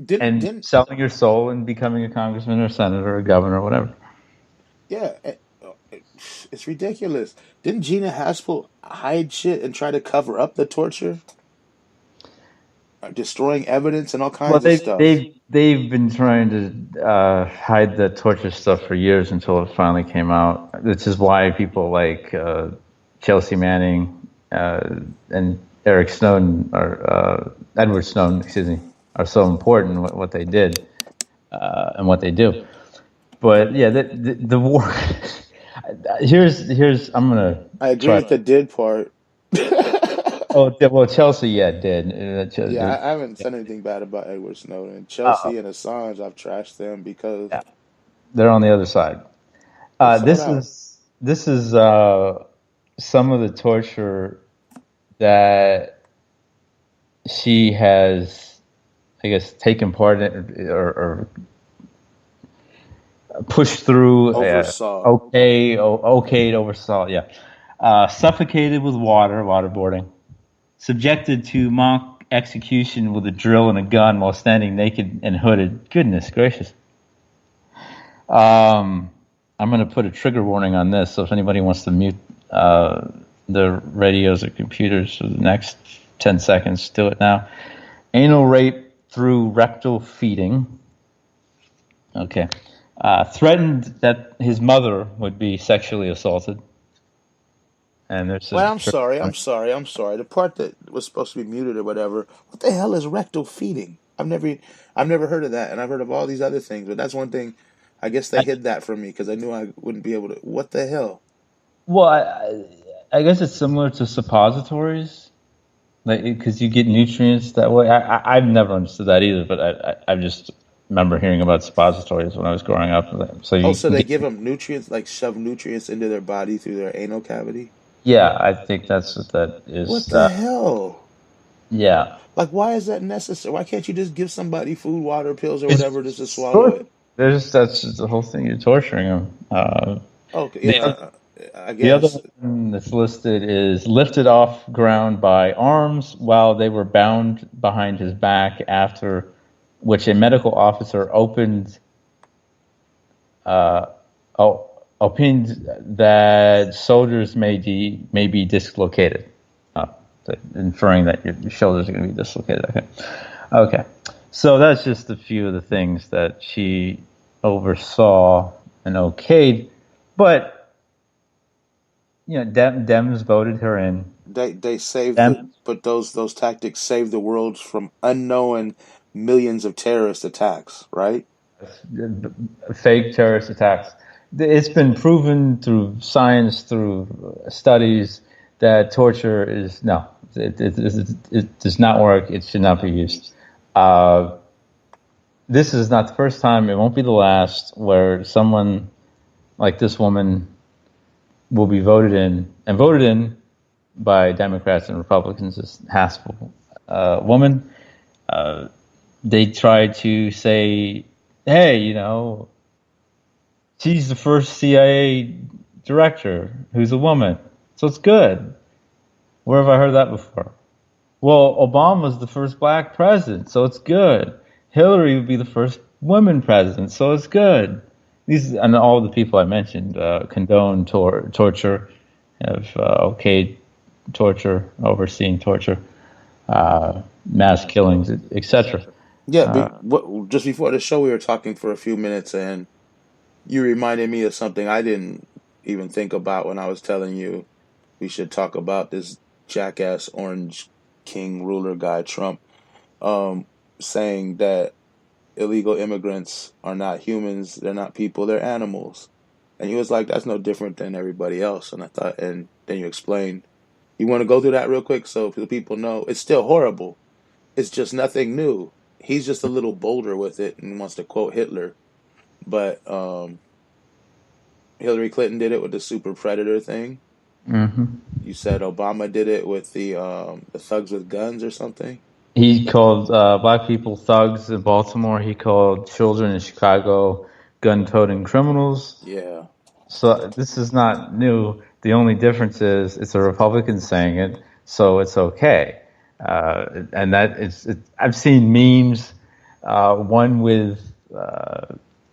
didn't and didn't selling your soul and becoming a congressman or senator or governor or whatever. Yeah, it's ridiculous. Didn't Gina Haspel hide shit and try to cover up the torture, destroying evidence and all Well, kinds of stuff? they've been trying to hide the torture stuff for years until it finally came out. Which is why people like Chelsea Manning and Eric Snowden, or Edward Snowden, excuse me, are so important. What they did and what they do. But yeah, the war. Here's I'm gonna I agree try with the to. did part. Oh, well, Chelsea, yeah, did. Yeah, I haven't said anything bad about Edward Snowden. Uh, Chelsea and Assange, I've trashed them because yeah, they're on the other side. they sold This out. is some of the torture that she has, I guess, taken part in or pushed through, Oversaw. okayed, oversaw, yeah. Suffocated with waterboarding, subjected to mock execution with a drill and a gun while standing naked and hooded. Goodness gracious. I'm going to put a trigger warning on this, so if anybody wants to mute their radios or computers for the next 10 seconds, do it now. Anal rape through rectal feeding. Okay. Threatened that his mother would be sexually assaulted. And there's Well, I'm sorry. The part that was supposed to be muted or whatever. What the hell is rectal feeding? I've never heard of that, and I've heard of all these other things, but that's one thing. I guess they hid that from me because I knew I wouldn't be able to. What the hell? Well, I guess it's similar to suppositories, like because you get nutrients that way. I've never understood that either, but I just remember hearing about suppositories when I was growing up. So So they give them nutrients, like shove nutrients into their body through their anal cavity. yeah, I think that's what that is. What the hell? Yeah. Like, why is that necessary? Why can't you just give somebody food, water, pills, or whatever just to swallow it? That's just the whole thing. You're torturing them. Okay, The, I the other guess. one that's listed is lifted off ground by arms while they were bound behind his back, after which a medical officer opined that soldiers may be dislocated, inferring that your shoulders are going to be dislocated. Okay. So that's just a few of the things that she oversaw and okayed, but Dems voted her in. They saved but those tactics saved the world from unknown millions of terrorist attacks, right? Fake terrorist attacks. It's been proven through science, through studies, that torture is no. It does not work. It should not be used. This is not the first time. It won't be the last where someone like this woman will be voted in by Democrats and Republicans. This Haspel woman. They try to say, hey, she's the first CIA director who's a woman, so it's good. Where have I heard that before? Well, Obama's the first black president, so it's good. Hillary would be the first woman president, so it's good. These and all the people I mentioned condone torture, have okayed torture, overseen torture, mass killings, etc. Yeah, just before the show, we were talking for a few minutes, and you reminded me of something I didn't even think about when I was telling you we should talk about this jackass orange king ruler guy, Trump, saying that illegal immigrants are not humans, they're not people, they're animals. And he was like, that's no different than everybody else. And I thought, and then you explained. You want to go through that real quick so the people know it's still horrible. It's just nothing new. He's just a little bolder with it and wants to quote Hitler. But Hillary Clinton did it with the super predator thing. Mm-hmm. You said Obama did it with the thugs with guns or something. He called black people thugs in Baltimore. He called children in Chicago gun-toting criminals. Yeah. So this is not new. The only difference is it's a Republican saying it, so it's okay. And that is, I've seen memes, one with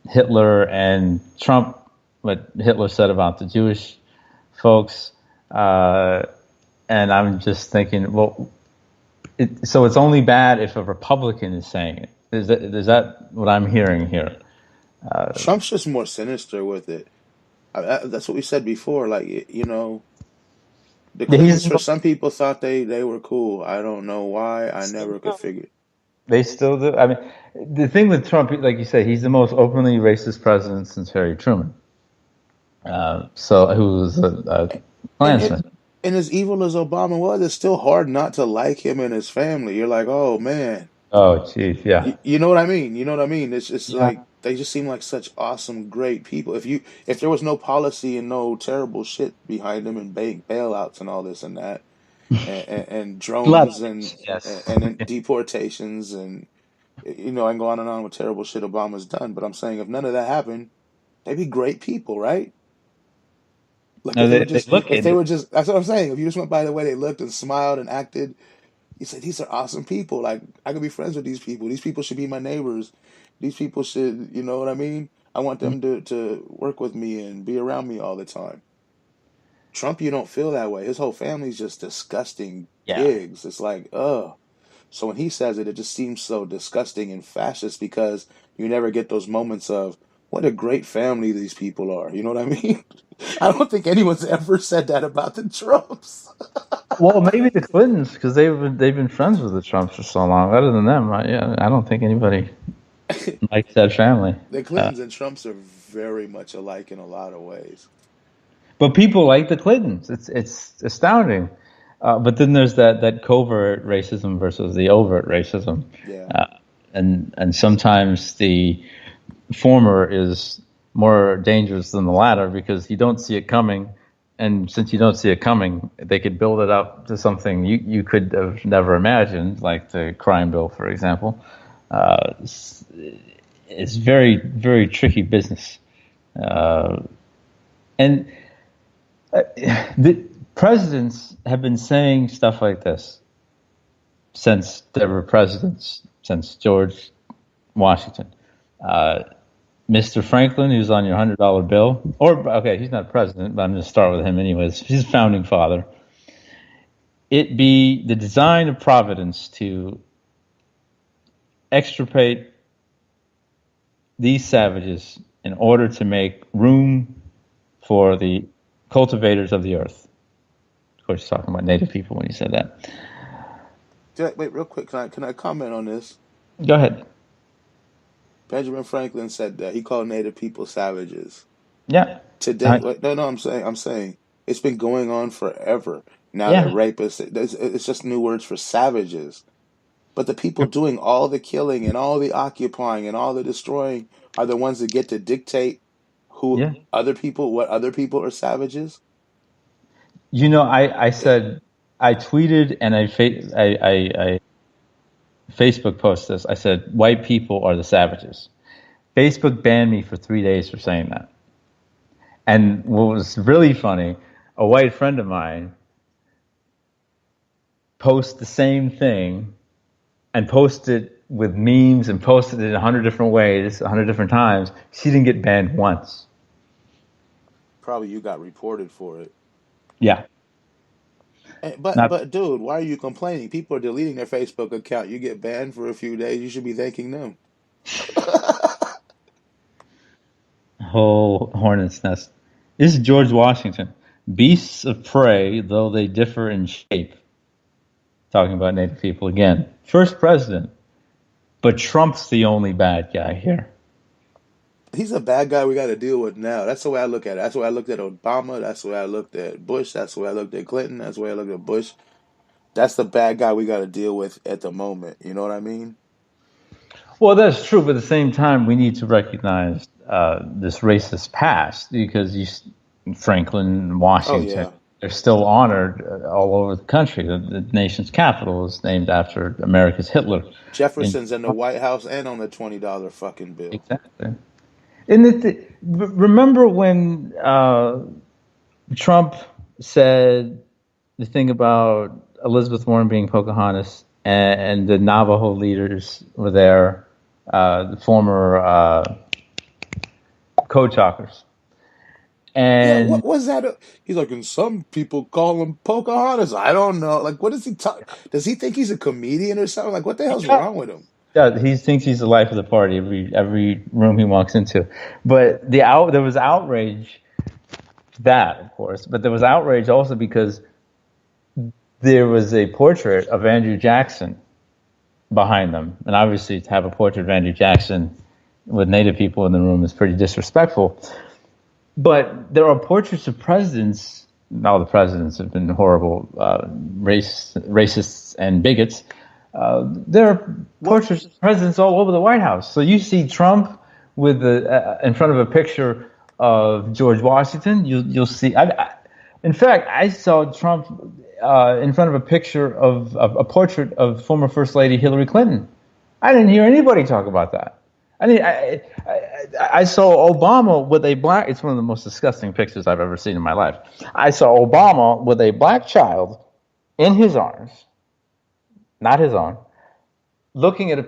Hitler and Trump, what Hitler said about the Jewish folks, and I'm just thinking, well, so it's only bad if a Republican is saying it. Is that what I'm hearing here? Trump's just more sinister with it. That's what we said before. Like, the Clintons, for some people, thought they were cool. I don't know why. I never could figure. They still do. I mean, the thing with Trump, like you say, he's the most openly racist president since Harry Truman. Who was a Klansman. And as evil as Obama was, it's still hard not to like him and his family. You're like, oh man. Oh, geez, yeah. You know what I mean? It's just like they just seem like such awesome, great people. If there was no policy and no terrible shit behind them and bailouts and all this and that, and A lot drones of it, yes. and then deportations and I can go on and on with terrible shit Obama's done. But I'm saying if none of that happened, they'd be great people, right? Like No, they look if they it. were just, that's what I'm saying. If you just went by the way they looked and smiled and acted, you say these are awesome people. Like I could be friends with these people. These people should be my neighbors. These people should, you know what I mean? I want them to work with me and be around me all the time. Trump, you don't feel that way. His whole family's just disgusting Yeah. pigs. It's like, ugh. So when he says it, it just seems so disgusting and fascist because you never get those moments of what a great family these people are. You know what I mean? I don't think anyone's ever said that about the Trumps. Well, maybe the Clintons, because they've been friends with the Trumps for so long. Other than them, I don't think anybody likes that family. The Clintons and Trumps are very much alike in a lot of ways. But people like the Clintons. It's astounding. But then there's that covert racism versus the overt racism, Yeah. and sometimes the former is more dangerous than the latter because you don't see it coming, and since you don't see it coming, they could build it up to something you could have never imagined, like the crime bill, for example. It's very, very tricky business, and the presidents have been saying stuff like this since there were presidents, since George Washington. Mr. Franklin, who's on your $100 bill, okay, he's not president, but I'm going to start with him anyways. He's a founding father. It be the design of Providence to extirpate these savages in order to make room for the cultivators of the earth. Of course, he's talking about Native people when he said that. Wait, real quick, can I comment on this? Go ahead. Benjamin Franklin said that he called Native people savages. Yeah. Today, no, I'm saying it's been going on forever. Now Yeah. that rapists, it's just new words for savages. But the people doing all the killing and all the occupying and all the destroying are the ones that get to dictate what other people are savages. I said, I tweeted and I Facebook posted this. I said, white people are the savages. Facebook banned me for 3 days for saying that. And what was really funny, a white friend of mine posted the same thing and posted with memes and posted it 100 different ways, 100 different times. She didn't get banned once. Probably you got reported for it. Yeah. But dude, why are you complaining? People are deleting their Facebook account. You get banned for a few days. You should be thanking them. Whole hornet's nest. This is George Washington. Beasts of prey, though they differ in shape. Talking about Native people again. First president. But Trump's the only bad guy here. He's a bad guy we got to deal with now. That's the way I look at it. That's the way I looked at Obama. That's the way I looked at Bush. That's the way I looked at Clinton. That's the way I looked at Bush. That's the bad guy we got to deal with at the moment. You know what I mean? Well, that's true, but at the same time, we need to recognize this racist past because Franklin, Washington, they're still honored all over the country. The nation's capital is named after America's Hitler. Jefferson's in the White House and on the $20 fucking bill. Exactly. And remember when Trump said the thing about Elizabeth Warren being Pocahontas and the Navajo leaders were there, the former code talkers. And what was that? He's like, and some people call him Pocahontas. I don't know. Like, what does he talk? Does he think he's a comedian or something? Like, what the hell's wrong with him? Yeah, he thinks he's the life of the party every room he walks into. But there was outrage, that of course, but there was outrage also because there was a portrait of Andrew Jackson behind them, and obviously to have a portrait of Andrew Jackson with Native people in the room is pretty disrespectful. But there are portraits of presidents. All the presidents have been horrible racists and bigots. There are portraits of presidents all over the White House. So you see Trump with in front of a picture of George Washington. You'll see. In fact, I saw Trump in front of a picture of a portrait of former First Lady Hillary Clinton. I didn't hear anybody talk about that. I saw Obama with a black. It's one of the most disgusting pictures I've ever seen in my life. I saw Obama with a black child in his arms, not his own, looking at a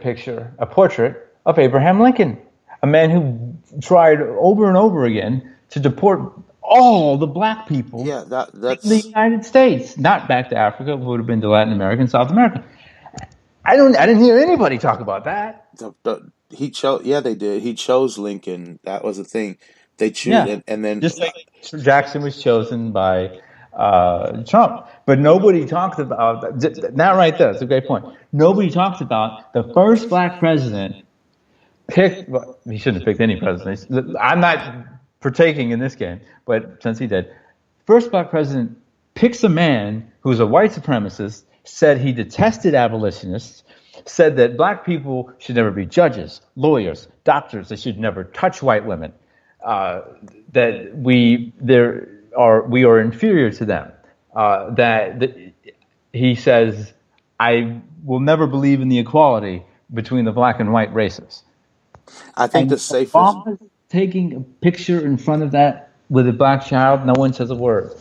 portrait of Abraham Lincoln, a man who tried over and over again to deport all the black people that's in the United States, not back to Africa, it would have been to Latin America and South America. I didn't hear anybody talk about that. He chose. Yeah, they did. He chose Lincoln. That was the thing. They choose, and then just like Jackson was chosen by Trump, but nobody talked about that. Now, right there, that's a great point. Nobody talked about the first black president picked. Well, he shouldn't have picked any president. I'm not partaking in this game, but since he did, first black president picks a man who's a white supremacist, said he detested abolitionists, said that black people should never be judges, lawyers, doctors, they should never touch white women, that we are inferior to them, that he says, I will never believe in the equality between the black and white races. I think the safest... Obama's taking a picture in front of that with a black child, no one says a word.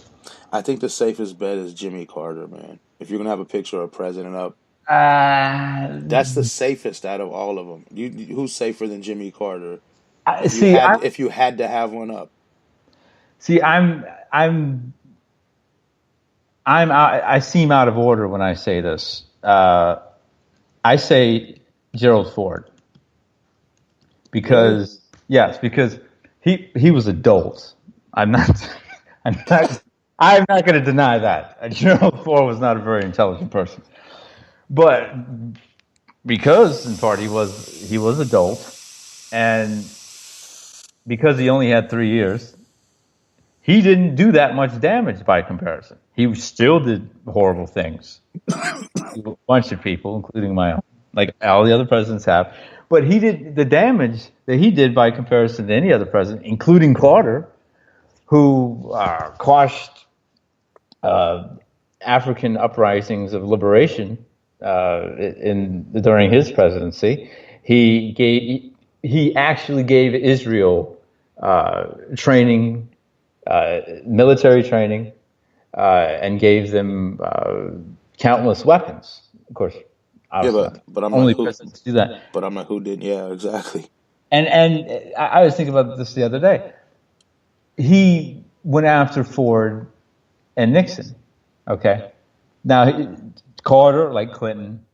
I think the safest bet is Jimmy Carter, man. If you're going to have a picture of a president up, that's the safest out of all of them. Who's safer than Jimmy Carter? If you had to have one up. See, I seem out of order when I say this. I say Gerald Ford because he was adult. I'm not going to deny that. Gerald Ford was not a very intelligent person. But because in part he was adult, and because he only had 3 years, he didn't do that much damage by comparison. He still did horrible things to a bunch of people, including my own, like all the other presidents have. But he did the damage that he did by comparison to any other president, including Carter, who quashed African uprisings of liberation during his presidency. He actually gave Israel training, military training, and gave them countless weapons. Of course, but I'm only not presidents do that. But I'm not who did. Yeah, exactly. And I was thinking about this the other day. He went after Ford and Nixon. Okay, now Carter, like Clinton,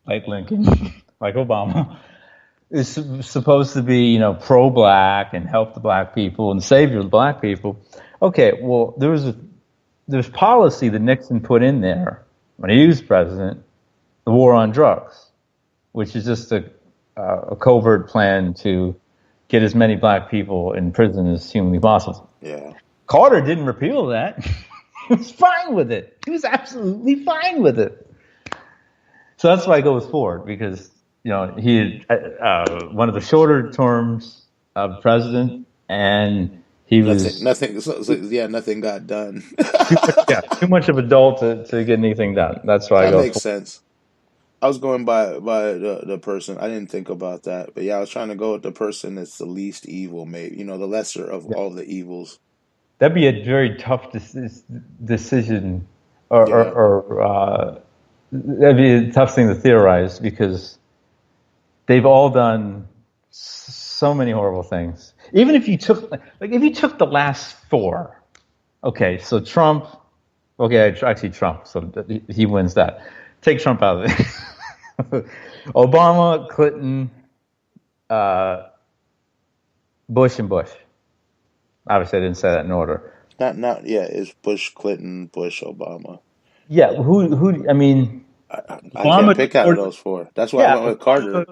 like Lincoln, like Obama, is supposed to be, pro-black and help the black people and savior the black people. Okay, well, there's policy that Nixon put in there when he was president, the war on drugs, which is just a covert plan to get as many black people in prison as humanly possible. Yeah. Carter didn't repeal that. He was fine with it. He was absolutely fine with it. So that's why I go with Ford, because he had one of the shorter terms of president, and he was nothing got done. too much of adult to get anything done. That's why that makes sense. I was going by the person. I didn't think about that, but I was trying to go with the person that's the least evil, maybe the lesser of all the evils. That'd be a very tough decision, or that'd be a tough thing to theorize, because they've all done so many horrible things. Even if you took the last four, okay, so Trump, actually Trump, so he wins that. Take Trump out of it. Obama, Clinton, Bush, and Bush. Obviously, I didn't say that in order. It's Bush, Clinton, Bush, Obama. Yeah, who? I mean, I can't pick out of those four. That's why I went with Carter.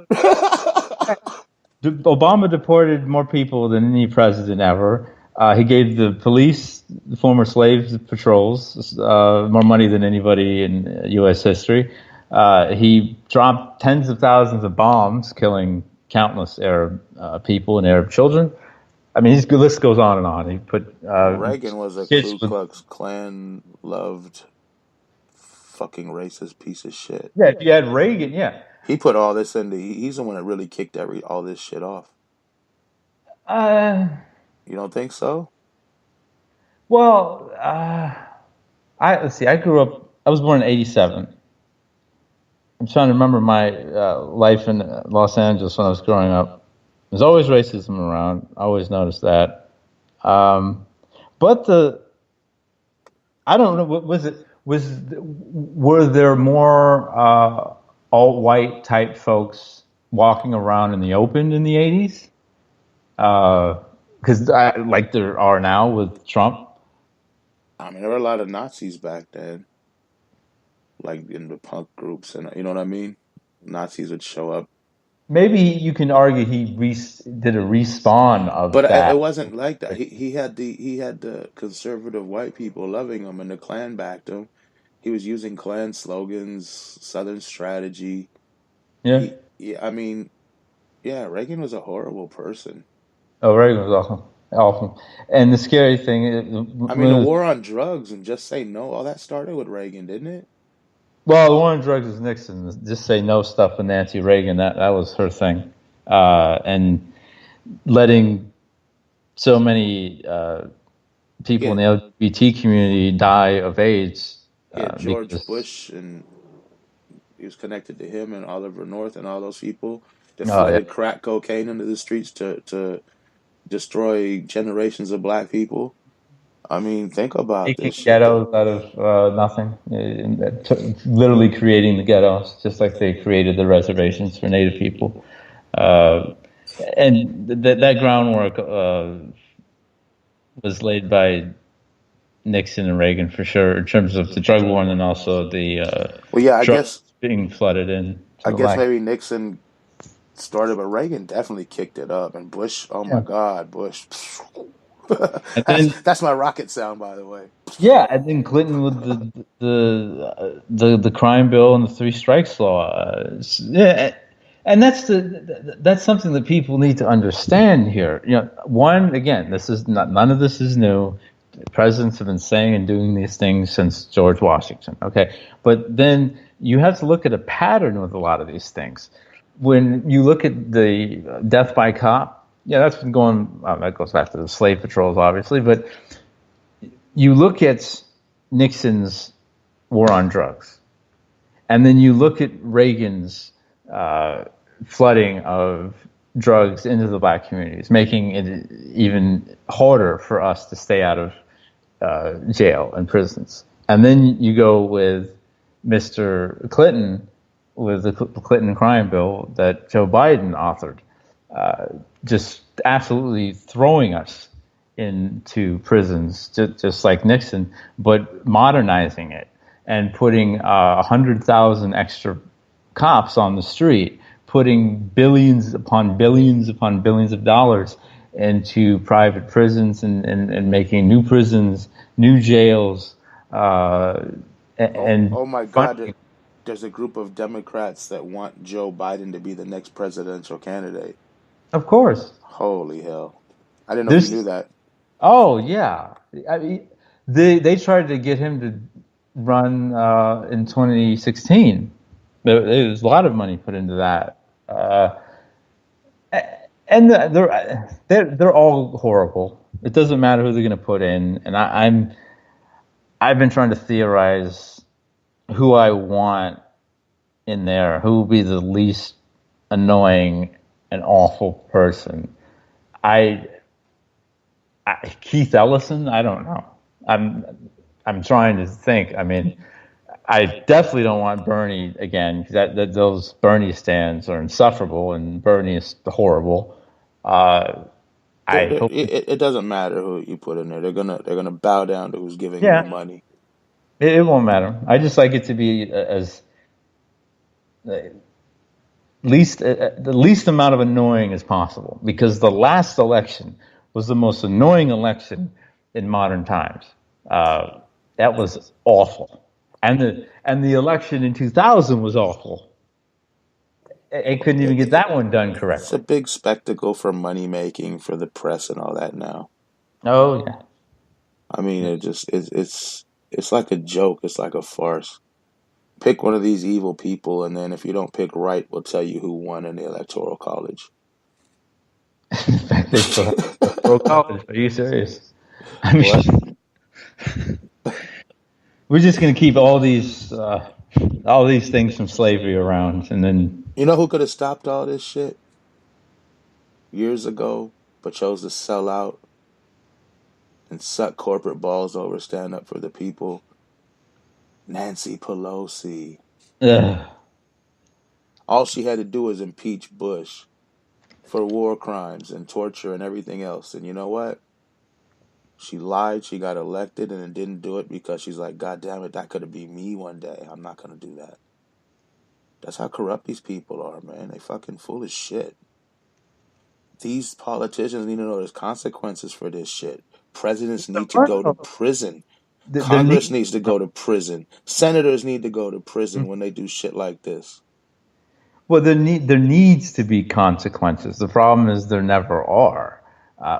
Obama deported more people than any president ever. He gave the police, the former slave patrols, more money than anybody in U.S. history. He dropped tens of thousands of bombs, killing countless Arab people and Arab children. I mean, the list goes on and on. He put Reagan was a Ku Klux Klan loved fucking racist piece of shit. Yeah, if you had Reagan, yeah. He put all this into. He's the one that really kicked all this shit off. Uh, You don't think so? well, let's see. I grew up. I was born in '87. I'm trying to remember my life in Los Angeles when I was growing up. There's always racism around. I always noticed that. But I don't know. Were there more alt-white type folks walking around in the open in the '80s? Because like there are now with Trump. I mean, there were a lot of Nazis back then, like in the punk groups, and you know what I mean. Nazis would show up, Maybe you can argue he did a respawn of but it that. wasn't like that. He had the conservative white people loving him, and the Klan backed him. He was using Klan slogans, Southern strategy. Yeah. I mean, yeah, Reagan was a horrible person. Oh, Reagan was awful. Awful. And the scary thing, I mean, the war on drugs and just say no, all that started with Reagan, didn't it? well, the war on drugs was Nixon. Just say no stuff with Nancy Reagan. That was her thing. And letting so many people in the LGBT community die of AIDS. Yeah, George Bush, and he was connected to him and Oliver North and all those people that flooded crack cocaine into the streets to destroy generations of black people. I mean, think about making this shit. Ghettos out of nothing, literally creating the ghettos, just like they created the reservations for Native people. And that groundwork was laid by Nixon and Reagan for sure, in terms of the drug war and then also the I guess being flooded in. I guess maybe Nixon started, but Reagan definitely kicked it up. And Bush, oh my God, Bush. That's my rocket sound, by the way. Yeah, and then Clinton with the crime bill and the three strikes law. Yeah, and that's something that people need to understand here. You know, one, again, none of this is new. Presidents have been saying and doing these things since George Washington. Okay, but then you have to look at a pattern with a lot of these things. When you look at the death by cop. Yeah, that's been going. That goes back to the slave patrols, obviously. But you look at Nixon's war on drugs, and then you look at Reagan's flooding of drugs into the black communities, making it even harder for us to stay out of jail and prisons. And then you go with Mr. Clinton with the Clinton crime bill that Joe Biden authored. Just absolutely throwing us into prisons, just like Nixon, but modernizing it and putting 100,000 extra cops on the street, putting billions upon billions upon billions of dollars into private prisons and making new prisons, new jails. And oh my God, there's a group of Democrats that want Joe Biden to be the next presidential candidate. Of course. Holy hell. I didn't know you knew that. Oh, yeah. I mean, they tried to get him to run in 2016. There was a lot of money put into that. And they're all horrible. It doesn't matter who they're going to put in. And I've been trying to theorize who I want in there, who will be the least annoying and awful person. Keith Ellison, I don't know. I'm trying to think. I mean, I definitely don't want Bernie again, because those Bernie stands are insufferable and Bernie is horrible. It doesn't matter who you put in there. They're gonna bow down to who's giving them money. It won't matter. I just like it to be as the least amount of annoying as possible, because the last election was the most annoying election in modern times. That was awful, and the election in 2000 was awful. It couldn't even get that one done correctly. It's a big spectacle for money making, for the press and all that now. Oh yeah. I mean, it's like a joke. It's like a farce. Pick one of these evil people, and then if you don't pick right, we'll tell you who won in the electoral college. In fact, they still have electoral college. Are you serious? I What? mean, we're just gonna keep all these things from slavery around, and then You know who could have stopped all this shit years ago, but chose to sell out and suck corporate balls over, stand up for the people? Nancy Pelosi. ugh. All she had to do was impeach Bush for war crimes and torture and everything else. And you know what? She lied, she got elected, and then didn't do it because she's like, God damn it, that could have been me one day. I'm not going to do that. That's how corrupt these people are, man. They fucking full of shit. These politicians need to know there's consequences for this shit. Presidents need to go to prison. There Congress needs needs to go to prison. Senators need to go to prison when they do shit like this. well, there needs to be consequences. The problem is there never are.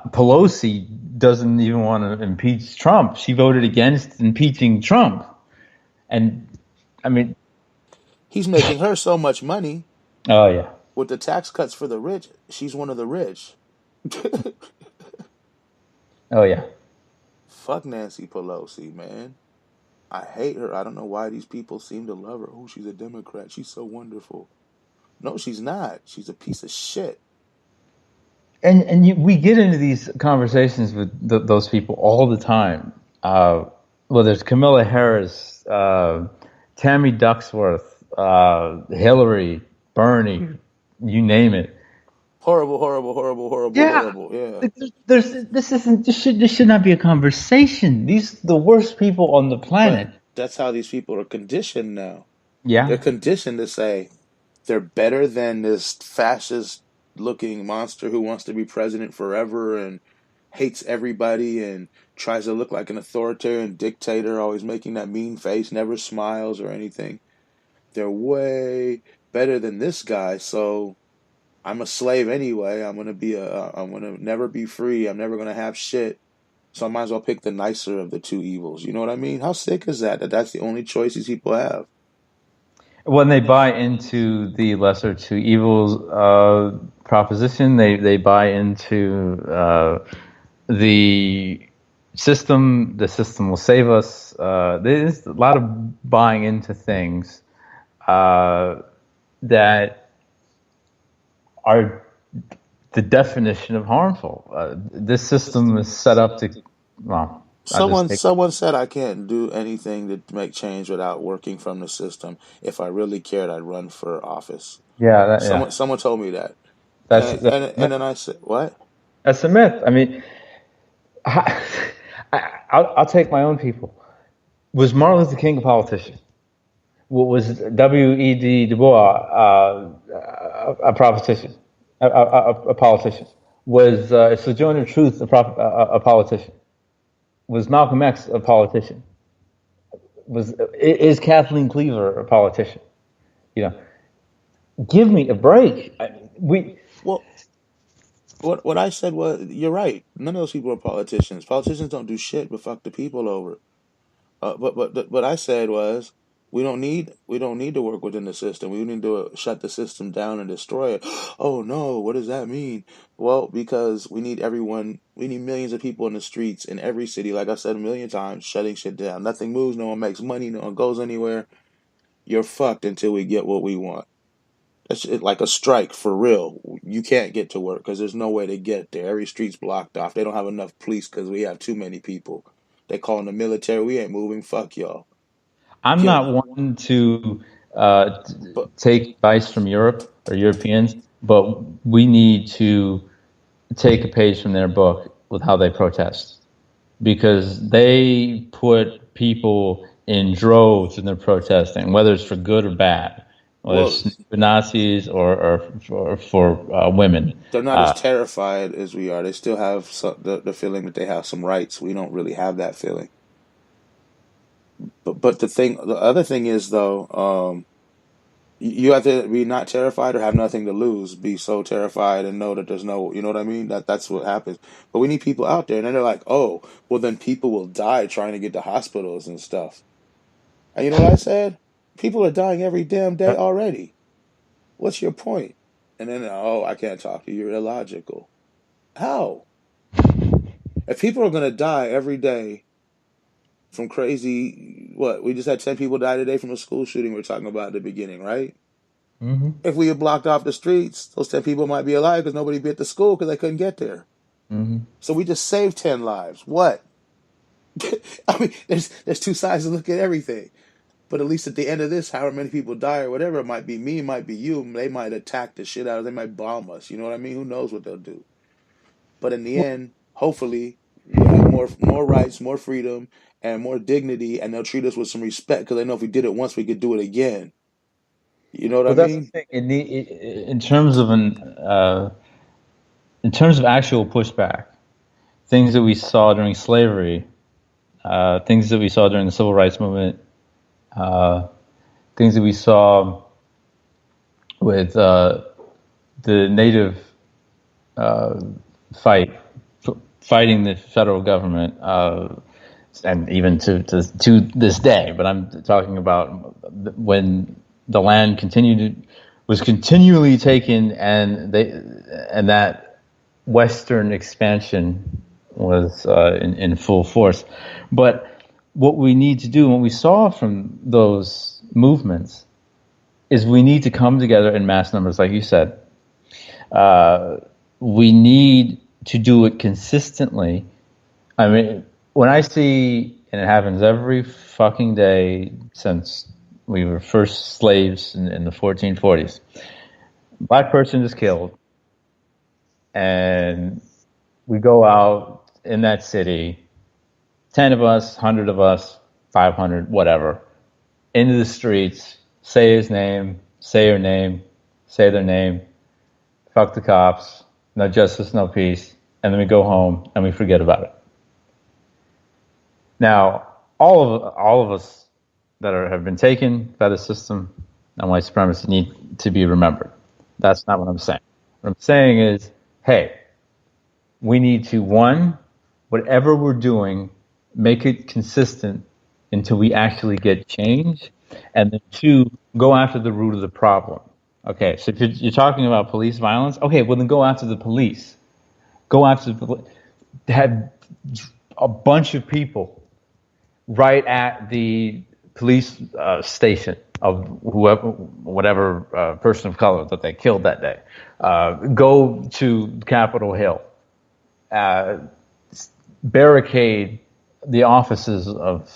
Pelosi doesn't even want to impeach Trump. She voted against impeaching Trump, and I mean, He's making her so much money oh yeah, with the tax cuts for the rich. She's one of the rich. oh yeah. Fuck Nancy Pelosi, man. I hate her. I don't know why these people seem to love her. Oh, she's a Democrat. She's so wonderful. No, she's not. She's a piece of shit. We get into these conversations with those people all the time. Well, there's Camilla Harris, Tammy Ducksworth, Hillary, Bernie, you name it. Horrible, horrible, horrible, horrible, Yeah, horrible. Yeah. like, this should not be a conversation. These are the worst people on the But planet. that's how these people are conditioned now. They're Yeah, conditioned to say they're better than this fascist looking monster who wants to be president forever and hates everybody and tries to look like an authoritarian dictator, always making that mean face, never smiles or anything. They're way better than this guy, so I'm a slave anyway. I'm gonna never be free. I'm never gonna have shit. So I might as well pick the nicer of the two evils. You know what I mean? How sick is that? That's the only choice these people have. when they buy into the lesser two evils proposition, they buy into the system. The system will save us. There's a lot of buying into things that are the definition of harmful. This system is set up to, well, Someone said I can't do anything to make change without working from the system. If I really cared, I'd run for office. yeah, Someone told me that, that's and then I said, what? that's a myth. I mean, I'll take my own people. Was Martin Luther King a politician? Was W.E.D. Du Bois a politician? A politician? Was Sojourner Truth a politician? Was Malcolm X a politician? Is Kathleen Cleaver a politician? You know, give me a break. Well, what I said was, you're right. None of those people are politicians. Politicians don't do shit but fuck the people over. But what I said was, we don't need to work within the system. We need to shut the system down and destroy it. Oh no, what does that mean? Well, because we need everyone. We need millions of people in the streets in every city. Like I said a million times, shutting shit down. Nothing moves. No one makes money. No one goes anywhere. You're fucked until we get what we want. That's like a strike for real. You can't get to work because there's no way to get there. Every street's blocked off. They don't have enough police because we have too many people. They call in the military. We ain't moving. Fuck y'all. I'm Get not one to but take advice from Europe or Europeans, but we need to take a page from their book with how they protest, because they put people in droves in their protesting, whether it's for good or bad, whether well, it's for Nazis or for women. they're not as terrified as we are. They still have the feeling that they have some rights. We don't really have that feeling. But the other thing is though, you have to be not terrified or have nothing to lose. Be so terrified and know that there's no, you know what I mean? That's what happens. But we need people out there, and then they're like, oh, well then people will die trying to get to hospitals and stuff. And you know what I said? People are dying every damn day already. What's your point? And then, oh, I can't talk to you. You're illogical. How? If people are going to die every day from crazy, what? We just had 10 people die today from a school shooting we were talking about at the beginning, right? Mm-hmm. If we had blocked off the streets, those 10 people might be alive because nobody bit the school because they couldn't get there. Mm-hmm. So we just saved 10 lives. What? I mean, there's two sides to look at everything. But at least at the end of this, however many people die or whatever, it might be me, it might be you. They might attack the shit out of us. They might bomb us. You know what I mean? Who knows what they'll do? But in the end, hopefully, we'll have more rights, more freedom, and more dignity, and they'll treat us with some respect because they know if we did it once, we could do it again. You know what I But that's the mean? thing. In terms of in terms of actual pushback, things that we saw during slavery, things that we saw during the civil rights movement, things that we saw with the native fighting the federal government, and even to this day. But I'm talking about when the land was continually taken, and that Western expansion was in full force. But what we need to do, and what we saw from those movements, is we need to come together in mass numbers, like you said. We need to do it consistently. I mean, when I see, and it happens every fucking day since we were first slaves in the 1440s, black person is killed, and we go out in that city, 10 of us, 100 of us, 500, whatever, into the streets, say his name, say her name, say their name, fuck the cops, no justice, no peace, and then we go home and we forget about it. Now, all of us that have been taken by the system and white supremacy need to be remembered. That's not what I'm saying. What I'm saying is, hey, we need to, one, whatever we're doing, make it consistent until we actually get change, and then two, go after the root of the problem. Okay, so if you're talking about police violence, okay, well then go after the police. Go after have a bunch of people right at the police station of whatever person of color that they killed that day. Go to Capitol Hill. Barricade the offices of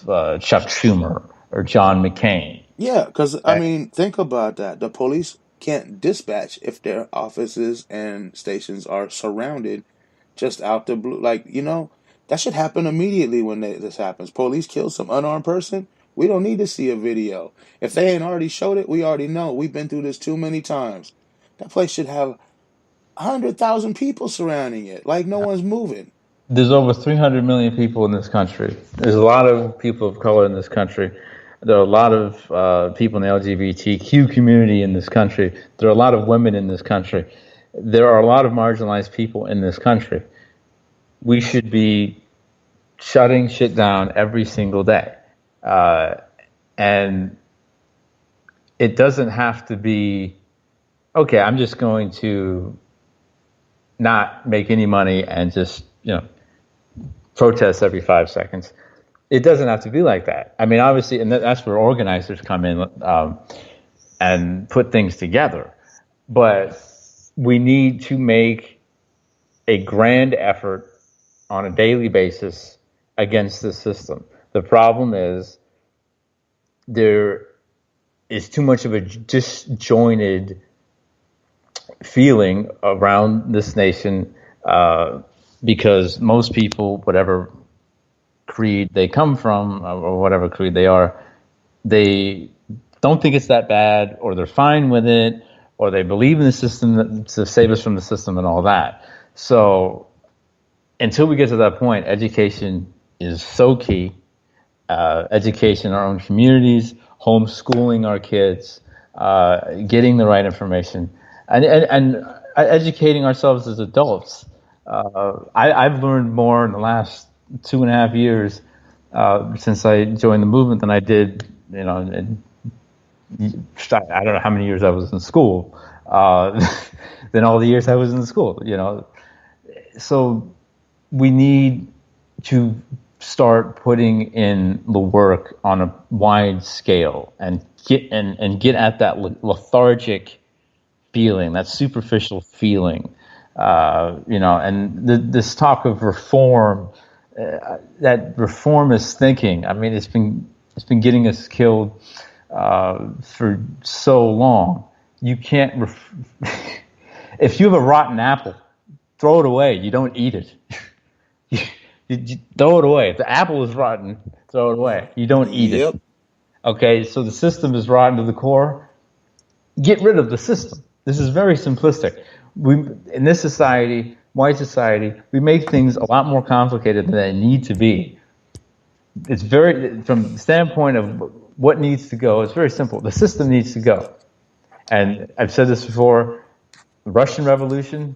Chuck Schumer or John McCain. Yeah, because, I mean, think about that. The police can't dispatch if their offices and stations are surrounded just out the blue. Like, that should happen immediately when this happens. Police kill some unarmed person. We don't need to see a video. If they ain't already showed it, we already know. We've been through this too many times. That place should have 100,000 people surrounding it. Like no one's moving. There's over 300 million people in this country. There's a lot of people of color in this country. There are a lot of people in the LGBTQ community in this country. There are a lot of women in this country. There are a lot of marginalized people in this country. We should be shutting shit down every single day. And it doesn't have to be, okay, I'm just going to not make any money and just, protest every 5 seconds. It doesn't have to be like that. I mean, obviously, and that's where organizers come in and put things together. But we need to make a grand effort on a daily basis against the system. The problem is there is too much of a disjointed feeling around this nation because most people, whatever creed they come from or whatever creed they are, they don't think it's that bad, or they're fine with it, or they believe in the system to save us from the system and all that. So until we get to that point, education is so key. Education in our own communities, homeschooling our kids, getting the right information, and educating ourselves as adults. I've learned more in the last 2.5 years since I joined the movement than I did, in I don't know how many years I was in school, than all the years I was in school. So we need to start putting in the work on a wide scale and get at that lethargic feeling, that superficial feeling, and this talk of reform, that reformist thinking. I mean, it's been getting us killed for so long. You can't. If you have a rotten apple, throw it away. You don't eat it. you throw it away. If the apple is rotten, throw it away. You don't eat it. Okay, so the system is rotten to the core. Get rid of the system. This is very simplistic. In this society, white society, we make things a lot more complicated than they need to be. It's from the standpoint of what needs to go, it's very simple. The system needs to go. And I've said this before, the Russian Revolution,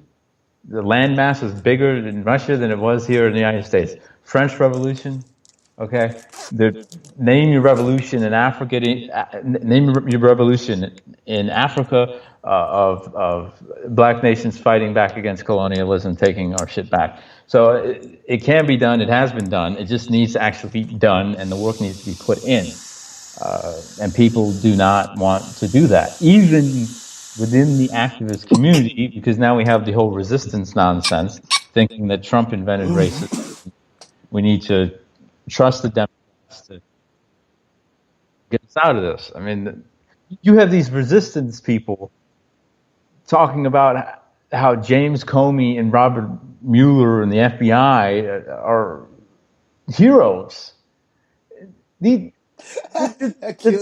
the landmass was bigger in Russia than it was here in the United States. French Revolution, okay? Name your revolution in Africa. Name your revolution in Africa of black nations fighting back against colonialism, taking our shit back. So it can be done. It has been done. It just needs to actually be done, and the work needs to be put in. And people do not want to do that, even within the activist community, because now we have the whole resistance nonsense, thinking that Trump invented racism. We need to trust the Democrats to get us out of this. I mean, you have these resistance people talking about how James Comey and Robert Mueller and the FBI are heroes. They're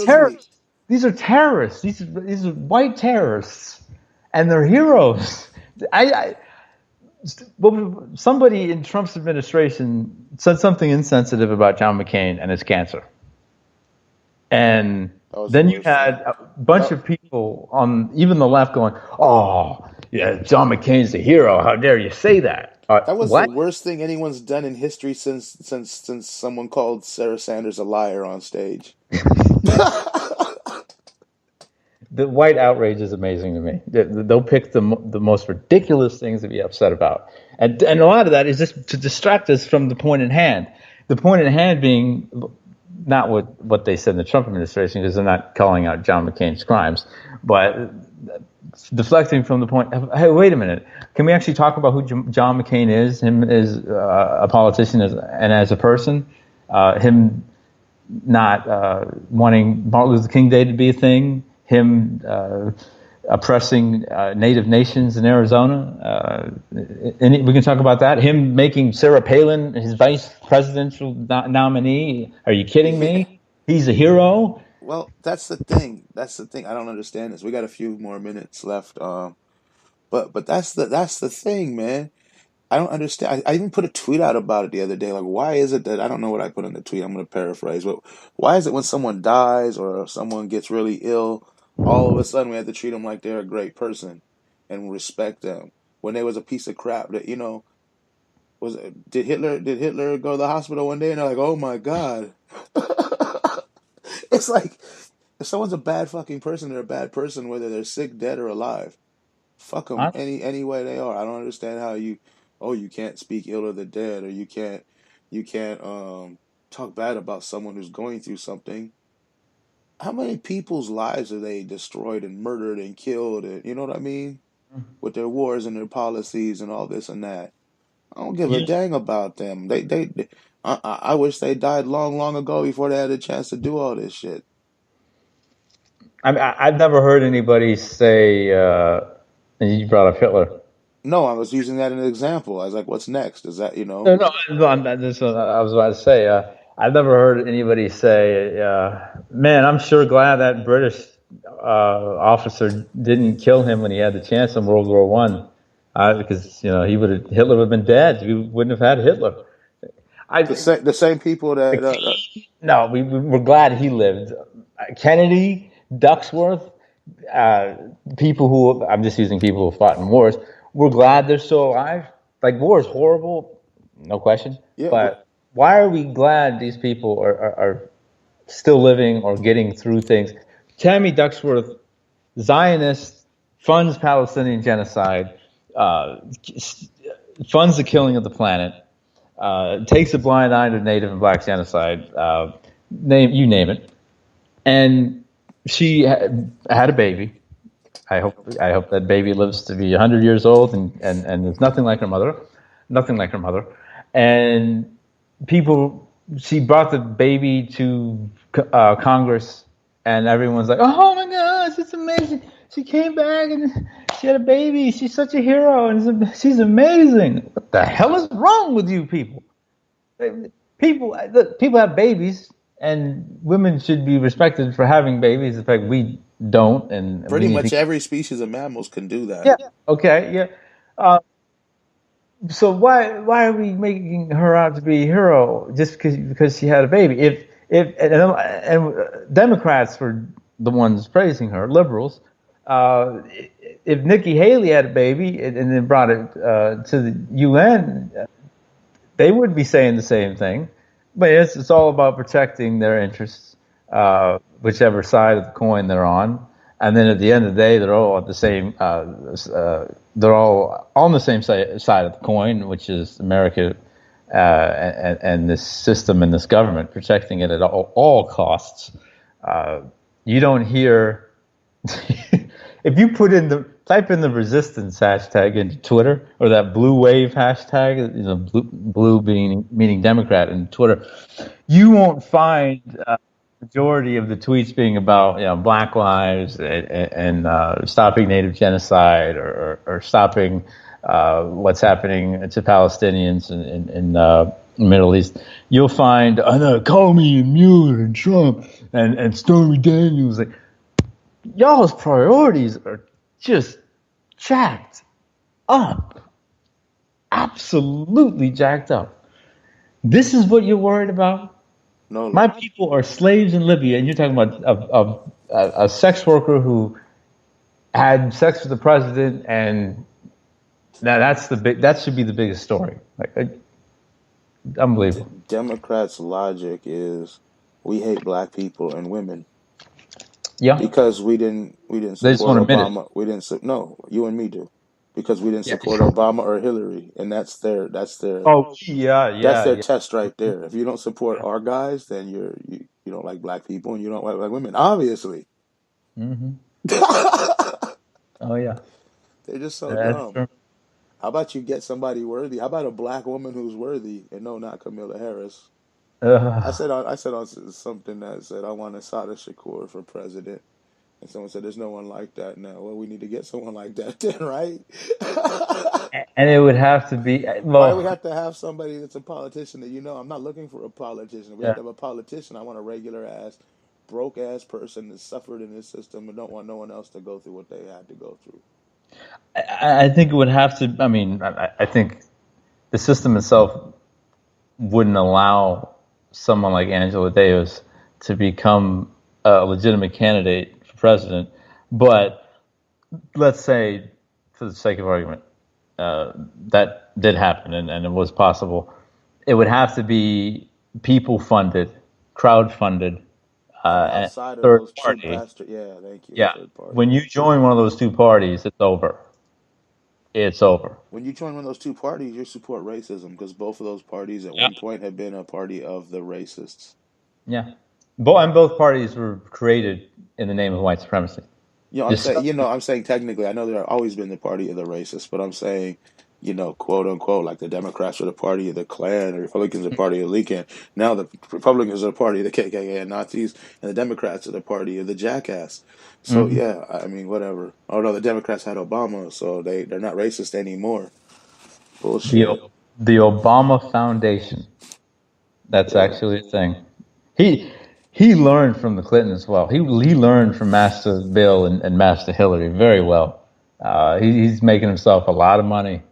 terrorists. These are terrorists. These are white terrorists, and they're heroes. Somebody in Trump's administration said something insensitive about John McCain and his cancer. And then you had a bunch of people on even the left going, "Oh, yeah, John McCain's the hero. How dare you say that?" That was the worst thing anyone's done in history since someone called Sarah Sanders a liar on stage. The white outrage is amazing to me. They'll pick the most ridiculous things to be upset about, and a lot of that is just to distract us from the point at hand. The point at hand being not what they said in the Trump administration, because they're not calling out John McCain's crimes, but deflecting from the point. Hey, wait a minute. Can we actually talk about who John McCain is? Him as a politician and as a person. Him not wanting Martin Luther King Day to be a thing. Him oppressing Native nations in Arizona. And we can talk about that. Him making Sarah Palin his vice presidential nominee. Are you kidding me? He's a hero. Well, that's the thing. I don't understand this. We got a few more minutes left. But that's the thing, man. I don't understand. I even put a tweet out about it the other day. Like, why is it that I don't know what I put in the tweet? I'm going to paraphrase, but why is it when someone dies or someone gets really ill, all of a sudden we have to treat them like they're a great person and respect them when they was a piece of crap? That did Hitler go to the hospital one day and they're like, oh my God? It's like if someone's a bad fucking person, they're a bad person whether they're sick, dead, or alive. Fuck them any way they are. I don't understand how you can't speak ill of the dead, or you can't talk bad about someone who's going through something. How many people's lives are they destroyed and murdered and killed? And, you know what I mean? With their wars and their policies and all this and that. I don't give a dang about them. I wish they died long ago before they had a chance to do all this shit. I've never heard anybody say. And you brought up Hitler. No, I was using that as an example. I was like, "What's next?" Is that No. This one I was about to say. I've never heard anybody say, "Man, I'm sure glad that British officer didn't kill him when he had the chance in World War One, because Hitler would have been dead. We wouldn't have had Hitler." The same people that. No, we're glad he lived. Kennedy, Ducksworth, people who I'm just using people who fought in wars. We're glad they're still alive. Like, war is horrible, no question. Yeah, but why are we glad these people are still living or getting through things? Tammy Duckworth, Zionist, funds Palestinian genocide, funds the killing of the planet, takes a blind eye to Native and Black genocide, name it, and she had a baby. I hope that baby lives to be 100 years old and is nothing like her mother, and she brought the baby to Congress, and everyone's like, oh my gosh, it's amazing. She came back and she had a baby. She's such a hero, and she's amazing. What the hell is wrong with you people? People have babies, and women should be respected for having babies. In fact, we don't. And pretty much every species of mammals can do that. Yeah. Okay. Yeah. So why are we making her out to be a hero just because she had a baby? And Democrats were the ones praising her, liberals. If Nikki Haley had a baby and then brought it to the UN, they would be saying the same thing. But it's all about protecting their interests, whichever side of the coin they're on. And then at the end of the day, they're all at the same. They're all on the same side of the coin, which is America and this system and this government protecting it at all costs. You don't hear if you type in the resistance hashtag into Twitter, or that blue wave hashtag, blue meaning Democrat in Twitter, you won't find majority of the tweets being about Black lives and stopping Native genocide or stopping what's happening to Palestinians in the Middle East. You'll find Comey and Mueller and Trump and Stormy Daniels. Like, y'all's priorities are just jacked up, absolutely jacked up. This is what you're worried about? No. My people are slaves in Libya, and you're talking about a sex worker who had sex with the president, and that should be the biggest story. Unbelievable. Democrats' logic is we hate black people and women. Yeah. Because we didn't support Obama. We didn't. No, you and me do. Because we didn't support Obama or Hillary, and that's their that's their test right there. If you don't support our guys, then you don't like black people and you don't like women, obviously. Mm-hmm. Oh yeah, they're just so dumb. True. How about you get somebody worthy? How about a black woman who's worthy? And no, not Kamala Harris. I said on something that said I want Assata Shakur for president. And someone said, there's no one like that now. Well, we need to get someone like that then, right? And it would have to be... Why do we have to have somebody that's a politician that, I'm not looking for a politician. We have to have a politician. I want a regular-ass, broke-ass person that suffered in this system and don't want no one else to go through what they had to go through. I think it would have to... I think the system itself wouldn't allow someone like Angela Davis to become a legitimate candidate president, but let's say, for the sake of argument, that did happen and it was possible. It would have to be people-funded, crowd-funded, outside of third those party. Thank you. Yeah, when you join one of those two parties, it's over. It's over. When you join one of those two parties, you support racism because both of those parties at one point had been a party of the racists. Yeah. Both parties were created in the name of white supremacy. I'm saying technically, I know they've always been the party of the racists, but I'm saying, quote unquote, like the Democrats are the party of the Klan, the Republicans are the party of the Lincoln. Now the Republicans are the party of the KKK and Nazis, and the Democrats are the party of the jackass. So whatever. Oh no, the Democrats had Obama, so they're not racist anymore. Bullshit. The Obama Foundation. That's actually a thing. He learned from the Clintons well. He learned from Master Bill and Master Hillary very well. He's making himself a lot of money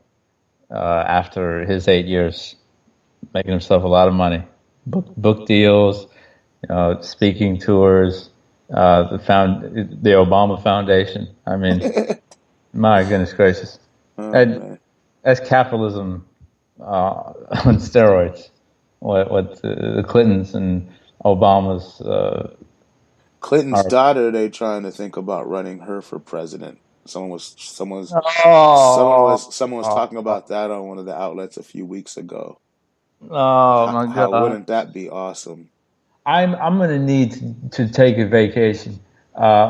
after his 8 years. Making himself a lot of money. Book deals, speaking tours, the Obama Foundation. I mean, my goodness gracious. That's capitalism on steroids. What the Clintons and Obama's Clinton's Or, daughter, they trying to think about running her for president. Someone was oh, talking about that on one of the outlets a few weeks ago. oh my How God. wouldn't that be awesome? I'm gonna need to take a vacation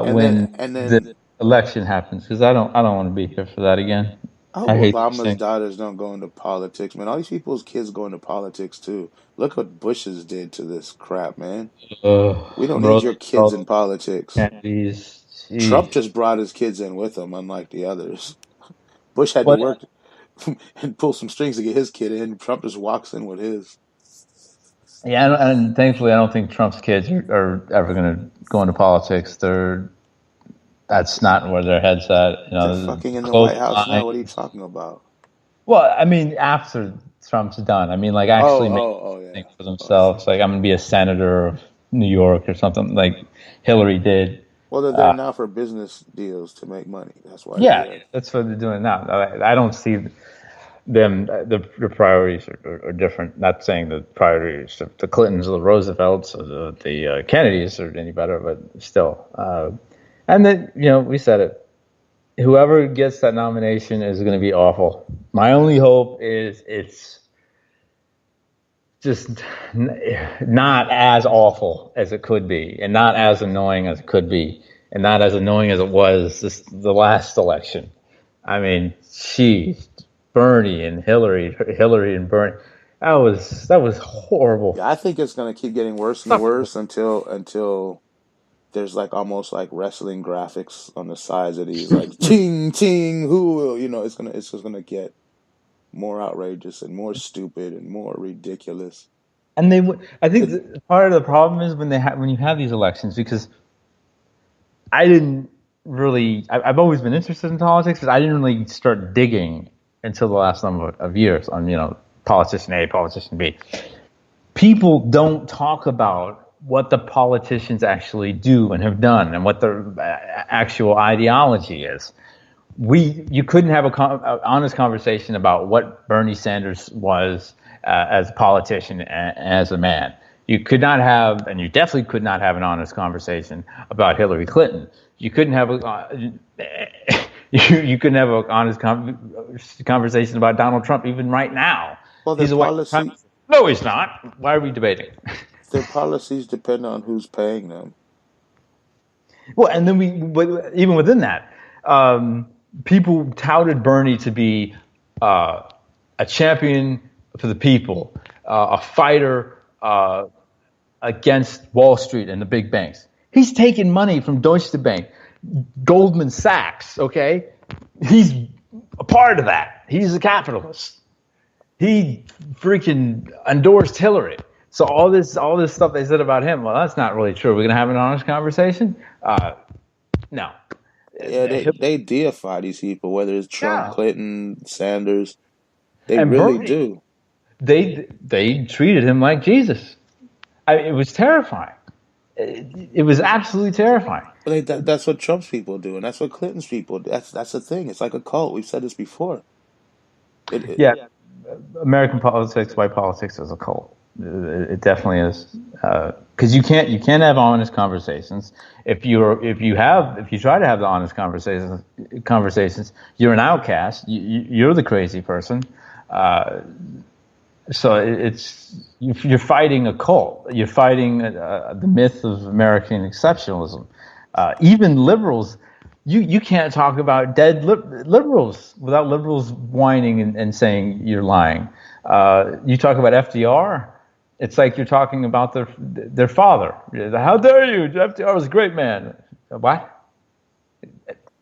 And then when and then the election happens because I don't want to be here for that again. I I hope hate these Obama's things. daughters don't go into politics, man. All these people's kids go into politics too. Look what Bush's did to this crap, man. We don't need your kids in Roosevelt, politics. Kennedy's, Trump jeez. just brought his kids in with him, unlike the others. Bush had to What? work and pull some strings to get his kid in. Trump just walks in with his. Yeah, and thankfully, I don't think Trump's kids are ever going to go into politics. That's not where their head's at. They're fucking in the White Close House now. What are you lines. talking about? Well, I mean, after Trump's done, I mean, like Oh, actually making oh, oh, something yeah. for Oh, themselves. Like I'm going to be a senator of New York or something like Hillary did. well, they're there now for business deals to make money. That's why they're Yeah, there. that's what they're doing now. I don't see them. The priorities are different. Not saying the priorities of the Clintons or the Roosevelts or the Kennedys are any better, but still. And then we said it. Whoever gets that nomination is going to be awful. My only hope is it's just not as awful as it could be, and not as annoying as it could be, and not as annoying as it was the last election. I mean, geez, Bernie and Hillary and Bernie. That was horrible. Yeah, I think it's gonna keep getting worse and worse until there's like almost like wrestling graphics on the sides of these, like ting ting. Who will? It's just gonna get more outrageous and more stupid and more ridiculous. And they would. I think It, part of the problem is when you have these elections, because I didn't really. I've always been interested in politics, but I didn't really start digging until the last number of years on politician A, politician B. People don't talk about what the politicians actually do and have done, and what their actual ideology is. You couldn't have an honest conversation about what Bernie Sanders was as a politician and as a man. You could not have, and you definitely could not have an honest conversation about Hillary Clinton. You couldn't have you couldn't have an honest conversation about Donald Trump even right now. well, He's a white supremacist. No, he's not. Why are we debating? their policies depend on who's paying them. Well, and then even within that, people touted Bernie to be a champion for the people, a fighter against Wall Street and the big banks. He's taking money from Deutsche Bank, Goldman Sachs. Okay, he's a part of that. He's a capitalist. He freaking endorsed Hillary. So all this stuff they said about him, well, that's not really true. We're gonna have an honest conversation. No. Yeah, they deify these people, whether it's Trump, Yeah. Clinton, Sanders. They And really Bernie, do. they treated him like Jesus. It was terrifying. It was absolutely terrifying. That's what Trump's people do, and that's what Clinton's people do. That's the thing. It's like a cult. We've said this before. Yeah, American politics, white politics is a cult. It definitely is, because you can't have honest conversations. If you try to have the honest conversations, you're an outcast. You're the crazy person. So you're fighting a cult. You're fighting the myth of American exceptionalism. Even liberals, you can't talk about dead liberals without liberals whining and saying you're lying. You talk about FDR, it's like you're talking about their father. How dare you? FDR was a great man. What?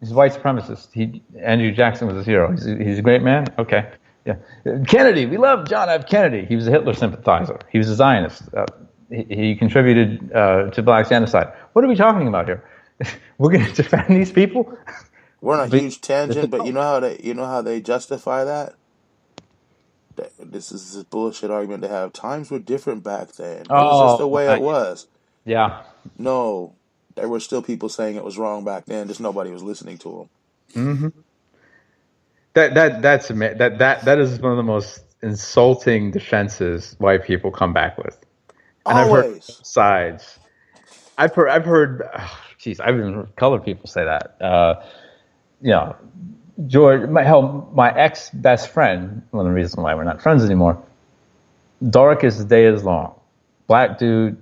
He's a white supremacist. Andrew Jackson was his hero. He's a great man? Okay. Yeah. Kennedy, we love John F. Kennedy. He was a Hitler sympathizer. He was a Zionist. He contributed to black genocide. What are we talking about here? We're going to defend these people? We're on a huge tangent, but you know how they justify that? This is a bullshit argument to have. Times were different back then. It was just the way it was. Yeah. No, there were still people saying it was wrong back then. Just nobody was listening to them. Mm-hmm. That is one of the most insulting defenses white people come back with, and Always. I've heard both sides. I've heard, geez, I've even heard colored people say that. You know, George, my ex best friend, one of the reasons why we're not friends anymore, darkest day is long. Black dude,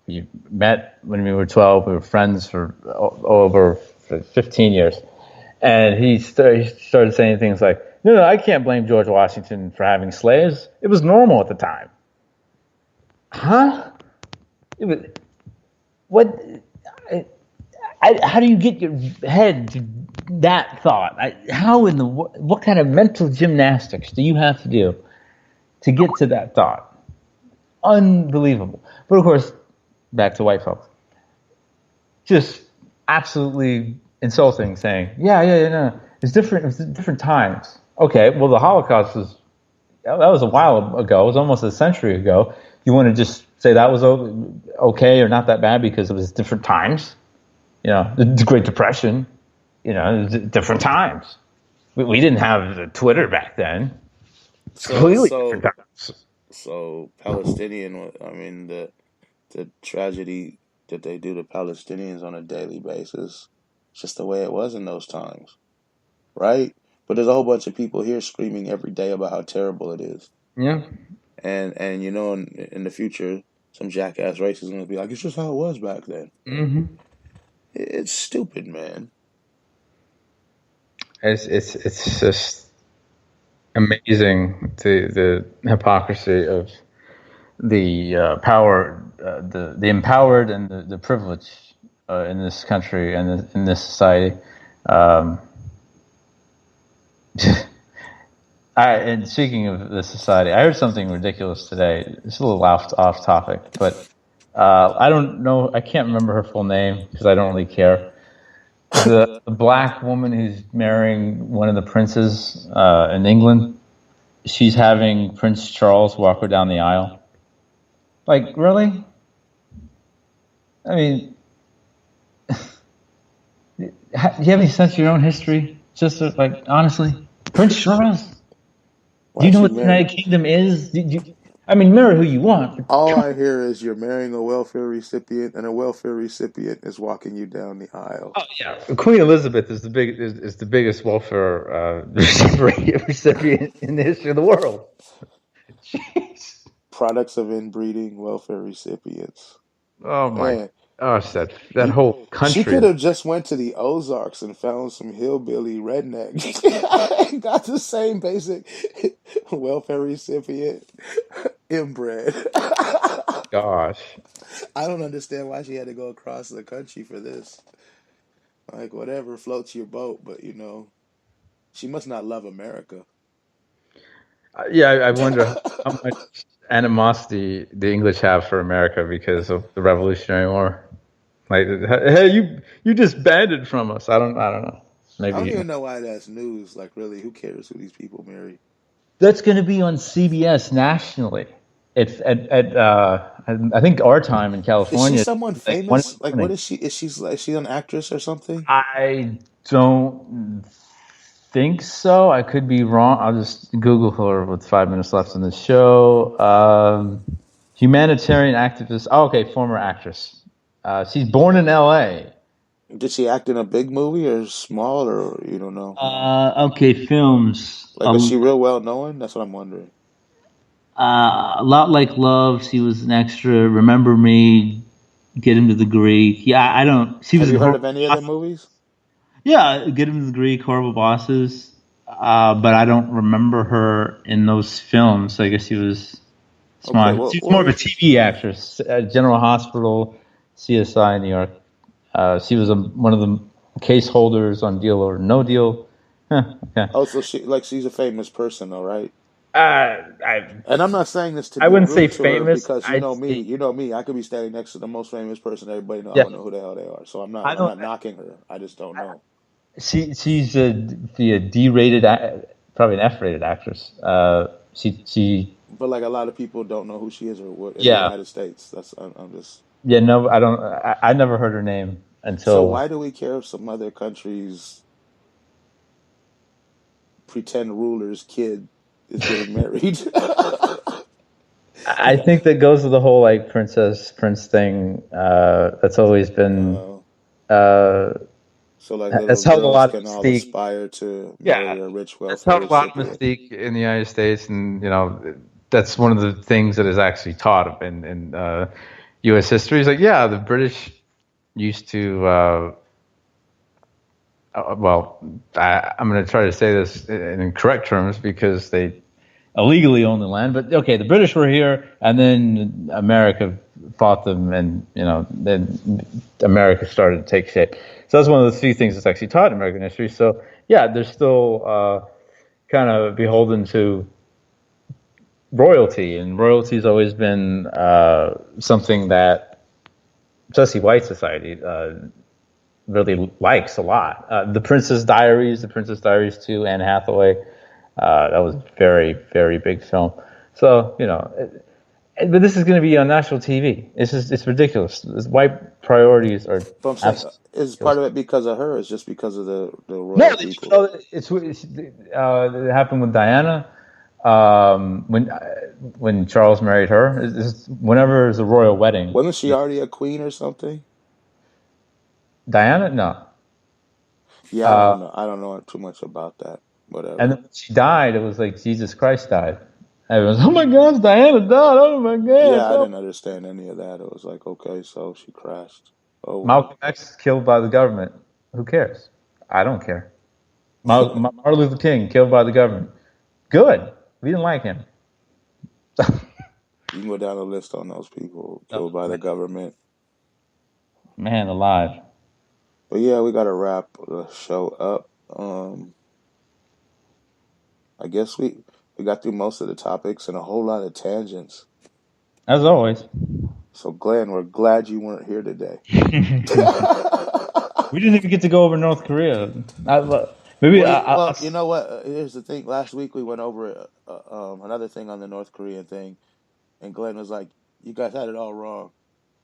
we met when we were 12. We were friends for over 15 years. And he started saying things like, no, I can't blame George Washington for having slaves. It was normal at the time. Huh? It was, what? How do you get your head to that thought? What kind of mental gymnastics do you have to do to get to that thought? Unbelievable. But of course, back to white folks. Just absolutely insulting, saying, no, it's different. It's different times. Okay, well, the Holocaust that was a while ago. It was almost a century ago. You want to just say that was okay or not that bad because it was different times? You know, the Great Depression. You know, different times. We didn't have Twitter back then. Completely different times. So Palestinian. I mean, the tragedy that they do to Palestinians on a daily basis. It's just the way it was in those times, right? But there's a whole bunch of people here screaming every day about how terrible it is. Yeah. And you know, in the future, some jackass racist is going to be like, it's just how it was back then. Mm-hmm. It's stupid, man. It's just amazing the hypocrisy of the power, the empowered and the privileged in this country and in this society. And speaking of the society, I heard something ridiculous today. It's a little off topic, but I don't know. I can't remember her full name because I don't really care. The black woman who's marrying one of the princes in England, she's having Prince Charles walk her down the aisle. Like, really? I mean, do you have any sense of your own history? Just like, honestly, Prince Charles? Do you know what the United Kingdom is? I mean, marry who you want. All I hear is you're marrying a welfare recipient, and a welfare recipient is walking you down the aisle. Oh yeah, Queen Elizabeth is the biggest welfare recipient in the history of the world. Jeez. Products of inbreeding, welfare recipients. Oh my gosh, that whole country. She could have just went to the Ozarks and found some hillbilly redneck and got the same basic welfare recipient inbred. Gosh. I don't understand why she had to go across the country for this. Like, whatever floats your boat, but you know, she must not love America. Yeah, I wonder how much animosity the English have for America because of the Revolutionary War. Like, hey, you disbanded from us. I don't know. Maybe I don't even know why that's news. Like, really, who cares who these people marry? That's going to be on CBS nationally. It's at I think our time in California. Is she someone famous? Like, what is she? Is she an actress or something? I don't think so. I could be wrong. I'll just Google her with 5 minutes left in the show. Humanitarian activist. Oh, okay, former actress. She's born in L.A. Did she act in a big movie or small, or you don't know? Okay, films. Like, is she real well known? That's what I'm wondering. A Lot Like Love. She was an extra. Remember Me. Get Him to the Greek. Yeah, I don't. She was. Have you heard of any of the movies? Yeah, Get Him to the Greek, Horrible Bosses. But I don't remember her in those films. So I guess she was small. Okay, she's more of a TV actress. General Hospital, CSI in New York. She was one of the case holders on Deal or No Deal. Okay. Oh, so she's a famous person, though, right? And I'm not saying this to be I wouldn't say famous because you know me. I could be standing next to the most famous person. Everybody knows. I don't know who the hell they are. So I'm not knocking her. I just don't know. She's a D-rated, probably an F-rated actress. She. But like a lot of people don't know who she is or what in the United States. I'm just. Yeah, no, I don't. I never heard her name until. So why do we care if some other country's pretend ruler's kid is getting married? I think that goes to the whole like princess prince thing. That's always been uh, So like little that's held a girls lot of can all mystique. aspire to marry Yeah, a rich that's welfare held a lot of recipient. mystique in the United States, and that's one of the things that is actually taught in U.S. history. Is like, yeah, the British used to. Well, I'm going to try to say this in correct terms because they illegally owned the land. But okay, the British were here, and then America fought them, and then America started to take shape. So that's one of the few things that's actually taught in American history. So yeah, they're still kind of beholden to royalty, and royalty's always been something that, especially white society, really likes a lot. The Princess Diaries 2, Anne Hathaway, that was very, very big film. So, but this is going to be on national TV. It's ridiculous. White priorities are But I'm saying, absolutely is part ridiculous. of it because of her? It's just because of the No, royal people. it happened with Diana. When Charles married her, whenever there's a royal wedding, Wasn't she already a queen or something? Diana, no. Yeah, I Uh, don't know. I don't know too much about that. and Whatever. then when she died, it was like Jesus Christ died. Everyone's, oh my gosh, Diana died. Oh my gosh. Yeah, I Oh. didn't understand any of that. It was like, okay, so she crashed. Oh well. Malcolm X killed by the government. Who cares? I don't care. Martin Luther King killed by the government. Good. We didn't like him. You can go down the list on those people Oh, killed by the government. man alive. But yeah, we got to wrap the show up. I guess we got through most of the topics and a whole lot of tangents. As always. So Glenn, we're glad you weren't here today. We didn't even get to go over North Korea. Maybe Well, you know what? Here's the thing. Last week we went over another thing on the North Korean thing, and Glenn was like, "You guys had it all wrong."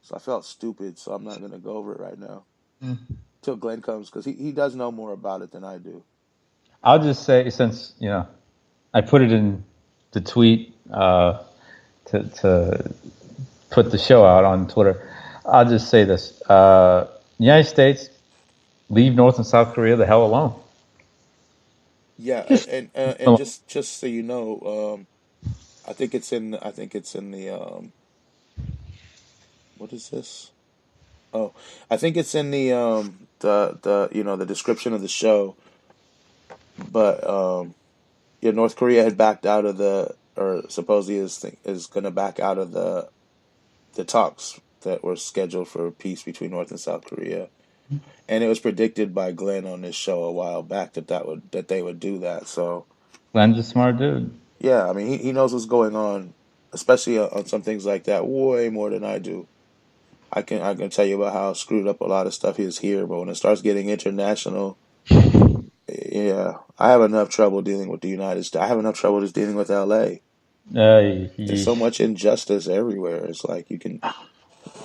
So I felt stupid, so I'm not going to go over it right now till Glenn comes because he does know more about it than I do. I'll just say, since I put it in the tweet to put the show out on Twitter, I'll just say this: United States, leave North and South Korea the hell alone. Yeah, Just and just so you know, I think it's in the what is this? Oh, I think it's in the the description of the show. But yeah, North Korea had backed out of or supposedly is going to back out of the talks that were scheduled for peace between North and South Korea. And it was predicted by Glenn on this show a while back that they would do that. So Glenn's a smart dude. yeah, I mean he knows what's going on, especially on some things like that, way more than I do. I can tell you about how screwed up a lot of stuff is here, but when it starts getting international, yeah, I have enough trouble dealing with the United States. I have enough trouble just dealing with LA. There's so Yeesh. much injustice everywhere. It's like you can,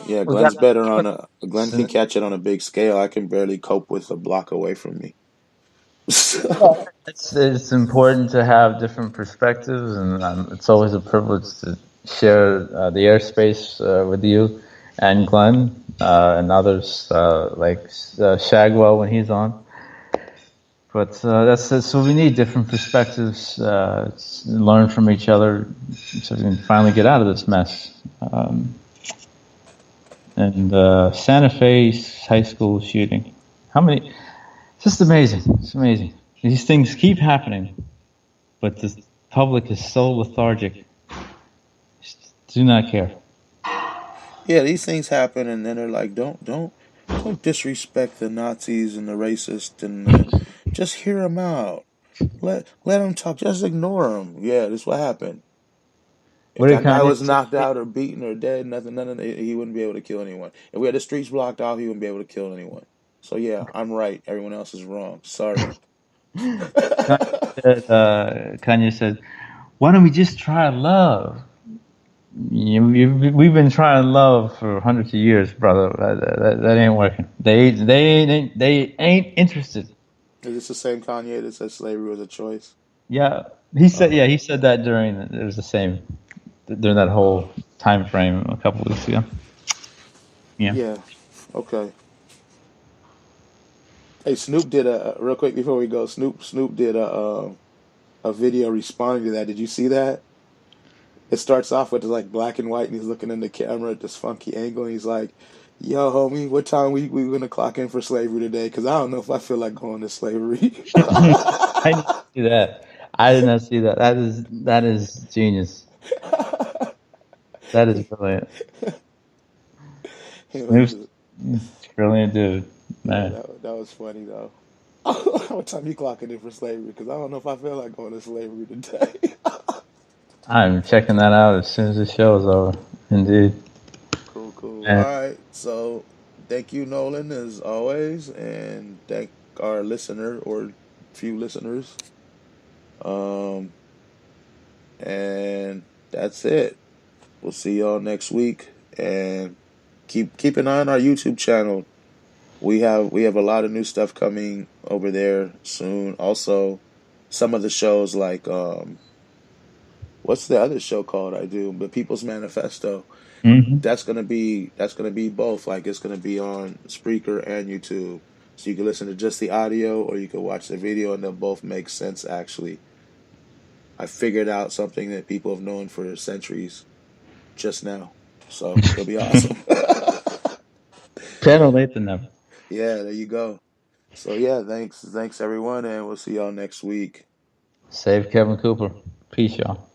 yeah, Was that Glenn can catch it on a big scale. I can barely cope with a block away from me. well, it's important to have different perspectives, and it's always a privilege to share the airspace with you and Glenn and others like Shagwell when he's on. But that's what we need: different perspectives, learn from each other, so we can finally get out of this mess. And Santa Fe high school shooting. How many? It's just amazing. It's amazing. These things keep happening, but the public is so lethargic. Just do not care. Yeah, these things happen, and then they're like, don't disrespect the Nazis and the racists, and just hear them out. Let them talk. Just ignore them. Yeah, this is what happened. If What did that guy Kanye was say? knocked out or beaten or dead, none of he wouldn't be able to kill anyone. If we had the streets blocked off, he wouldn't be able to kill anyone. So yeah, I'm right. Everyone else is wrong. Sorry. Kanye said, "Why don't we just try love? We've been trying love for hundreds of years, brother. That ain't working. They ain't interested." Is this the same Kanye that said slavery was a choice? Yeah, he said. Oh, Yeah, he said that during. It was the same. during that whole time frame a couple weeks ago. Yeah. Yeah. Okay. Hey, Snoop did a real quick before we go. Snoop did a video responding to that. Did you see that? It starts off with like black and white, and he's looking in the camera at this funky angle, and he's like, "Yo, homie, what time we gonna clock in for slavery today? Because I don't know if I feel like going to slavery." I didn't see that. I did not see that. That is genius. That is brilliant. He was Snoop's just, brilliant dude, yeah, man. that was funny though. What time you clocking in for slavery? Because I don't know if I feel like going to slavery today. I'm checking that out as soon as the show is over. Indeed. Cool, cool. All And right. So thank you, Nolan, as always, and thank our listener or few listeners. Um, and that's it. We'll see y'all next week, and keep an eye on our YouTube channel. We have a lot of new stuff coming over there soon. Also, some of the shows like what's the other show called I do? The People's Manifesto. mhm. That's gonna be both. Like it's gonna be on Spreaker and YouTube, so you can listen to just the audio or you can watch the video, and they'll both make sense. Actually, I figured out something that people have known for centuries just now, so it'll be awesome. Better late than never. Yeah, there you go. So yeah, thanks everyone, and we'll see y'all next week. Save Kevin Cooper. Peace, y'all.